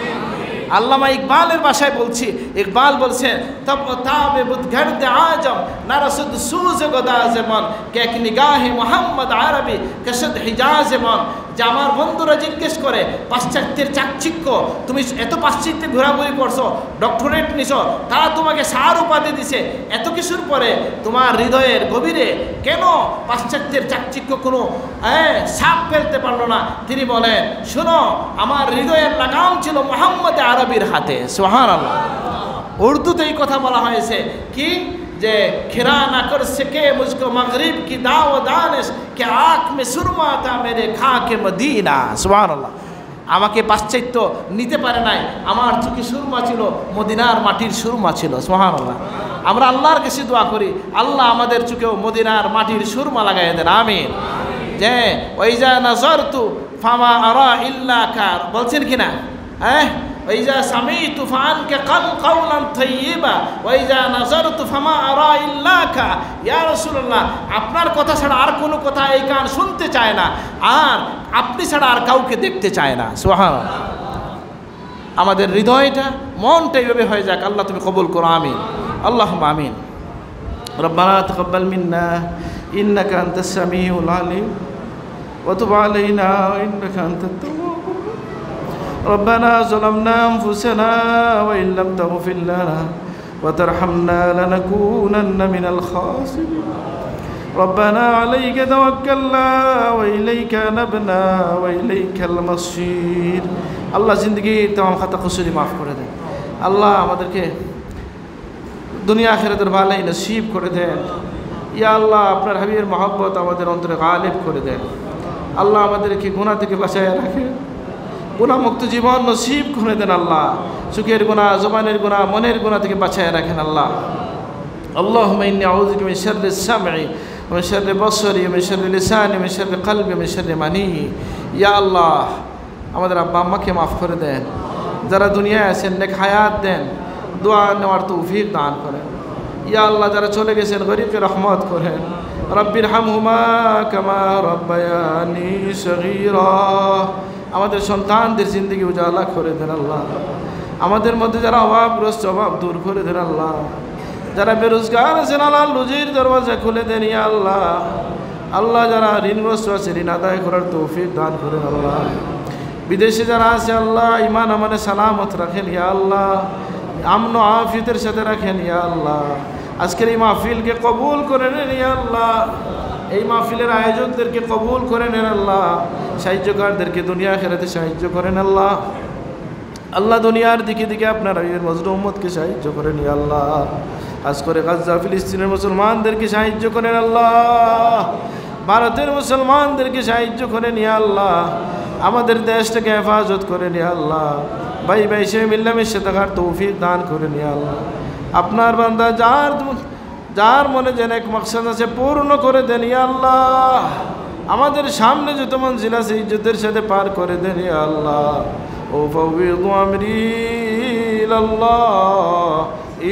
আল্লামা ইকবালের ভাষায় বলছি, ইকবাল বলছেন তব তাবে বুদগর্দ আজম নারসুদ সুজ গদাজে মন কে এক নিগাহে মোহাম্মদ আরবি কসদ হিজাজে মন, যে আমার বন্ধুরা জিজ্ঞেস করে পাশ্চাত্যের চাকচিক্য, তুমি এত পাশ্চাত্যে ঘোরাঘুরি করছো, ডক্টরেট নিছো, তারা তোমাকে সার উপাধি দিছে, এত কিছুর পরে তোমার হৃদয়ের গভীরে কেন পাশ্চাত্যের চাকচিক্য কোনো ছাপ ফেলতে পারলো না? তিনি বলেন, শোনো, আমার হৃদয়ের লাগাম ছিল মোহাম্মদ আরবির হাতে, সুবহানাল্লাহ। উর্দুতে এই কথা বলা হয়েছে কি, যে খিরা না কর সকে মুঝকো মগরিব কি দাও দানিশ কে আঁখ মে সুরমা তা মেরে খাকে মদিনা, সুবহানাল্লাহ। আমাকে পাশ্চাত্য নিতে পারে নাই, আমার চোখে সুরমা ছিল, মদিনার মাটির সুরমা ছিল, সুবহানাল্লাহ। আমরা আল্লাহর কাছে দোয়া করি, আল্লাহ আমাদের চোখেও মদিনার মাটির সুরমা লাগাই দেন, আমিন। যে ওইজা নাজারতু ফামা আরা ইল্লা কার, বলছেন কিনা? ওইজা সামিতু ফানকে কাওলান তাইয়্যিবা ওইজা নাজারতু ফামা আরা ইল্লাকা, ইয়া রাসূলুল্লাহ আপনার কথা ছাড়া আর কোনো কথা এই কান শুনতে চায় না, আর আপনি ছাড়া আর কাউকে দেখতে চায় না, সুবহানাল্লাহ। আমাদের হৃদয়টা মনটা এইভাবে হয়ে যাক, আল্লাহ তুমি কবুল করো, আমিন। আল্লাহুম্মা আমিন। রব্বানা তাকাব্বাল মিন্না ইন্নাকা আনতাস সামিউল আলিম ওয়া তুব আলাইনা ইন্নাকা আনতাত তাওয়াবুর ربنا ظلمنا أنفسنا وإن لم تغفر لنا وترحمنا لنكونن من الخاسرين ربنا عليك توكلنا وإليك نبنا وإليك المصير আল্লাহ জিন্দগির तमाम খাতা কসুরি মাফ করে দেন আল্লাহ আমাদেরকে দুনিয়া আখিরাতের ভালাই নসিব করে দেন ইয়া আল্লাহ আপনার হাবিবের মহব্বত আমাদের অন্তরে গালিব করে দেন আল্লাহ আমাদেরকে গুনাহ থেকে বাঁচায় রাখেন গুনাহমুক্ত জীবন নসিব করে দেন আল্লাহ চোখের গুনাহ জবানের গুনাহ মনের গুনাহ থেকে বাঁচায় রাখেন আল্লাহ اللهم إني أعوذ بك من شر السمع ومن شر بصري ومن شر لساني ومن شر قلبي ومن شر مني يا الله আমাদের আব্বা আম্মাকে মাফ করে দেন যারা দুনিয়ায় আছেন নেক হায়াত দেন দোয়া নেওয়ার তৌফিক দান করেন ইয়া আল্লাহ যারা চলে গেছেন গরিবকে রহমত করেন রব্বির হামহুমা কামা রব্বায়ানি সগীরা আমাদের সন্তানদের জিন্দগি উজালা করে দেন আল্লাহ আমাদের মধ্যে যারা অভাবগ্রস্ত অভাব দূর করে দেন আল্লাহ যারা বেরোজগার আছেন আল্লাহ রুজির দরওয়াজা খুলে দেন ইয়া আল্লাহ আল্লাহ যারা ঋণগ্রস্ত আছে ঋণ আদায় করার তৌফিক দান করেন আল্লাহ বিদেশে যারা আছে আল্লাহ ইমান আমানে সালামত রাখেন ইয়া আল্লাহ আমন আফিয়তের সাথে রাখেন ইয়া আল্লাহ আজকের এই মাহফিলকে কবুল করে নেন ইয়া আল্লাহ এই মাহফিলের আয়োজকদেরকে কবুল করে নেন আল্লাহ সাহায্যকারদেরকে দুনিয়া আখিরাতে সাহায্য করেন আল্লাহ আল্লাহ দুনিয়ার দিকে দিকে আপনার এই মজলুম উম্মতকে সাহায্য করেন ইয়া আল্লাহ আজ করে গাজা ফিলিস্তিনের মুসলমানদেরকে সাহায্য করেন আল্লাহ ভারতের মুসলমানদেরকে সাহায্য করেন ইয়া আল্লাহ আমাদের দেশটাকে হেফাজত করেন ইয়া আল্লাহ ভাই ভাই সে মিল্লামিশে থাকার তৌফিক দান করেন ইয়া আল্লাহ আপনার বান্দা যার মনে যেন এক মাকসাদ আছে পূর্ণ করে দেন ইয়া আল্লাহ আমাদের সামনে যত মঞ্জিল আছে ইজ্জতের সাথে পার করে দেন ইয়া আল্লাহ ও ফাউযু আমরি ইলাল্লাহ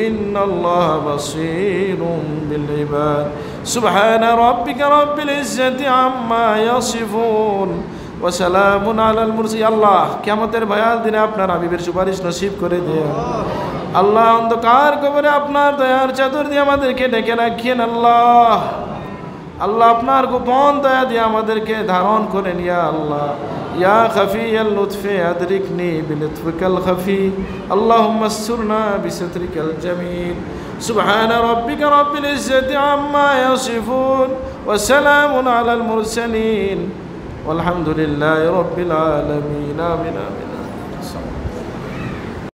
ইন্নাল্লাহা বাসীরুম বিল ইবাদ সুবহানা রাব্বিকা রাব্বিল ইজ্জাতি আম্মা ইয়াসিফুন ওয়া সালামুন আলাল মুরসালিন আল্লাহ কিয়ামতের ভয়াল দিনে আপনার হাবিবের সুপারিশ নসিব করে দেন আল্লাহ অন্ধকার কবরে আপনার দয়ার চাদর দিয়ে আমাদেরকে ঢেকে রাখিয়েন আল্লাহ আল্লাহ আপনার গোপন দয়া দিয়ে আমাদেরকে ধারণ করেন ইয়া আল্লাহ ইয়া খাফিয়াল লুতফি আদরিকনি বিলুতফিকাল খাফি আল্লাহুম্মা আসরনা বিসতরিকাল জামিল সুবহানা রাব্বিকা রাব্বিল ইজ্জাতি আম্মা ইয়াসিফুন ওয়া সালামুন আলাল মুরসালিন والحمد لله رب العالمين آمين آمين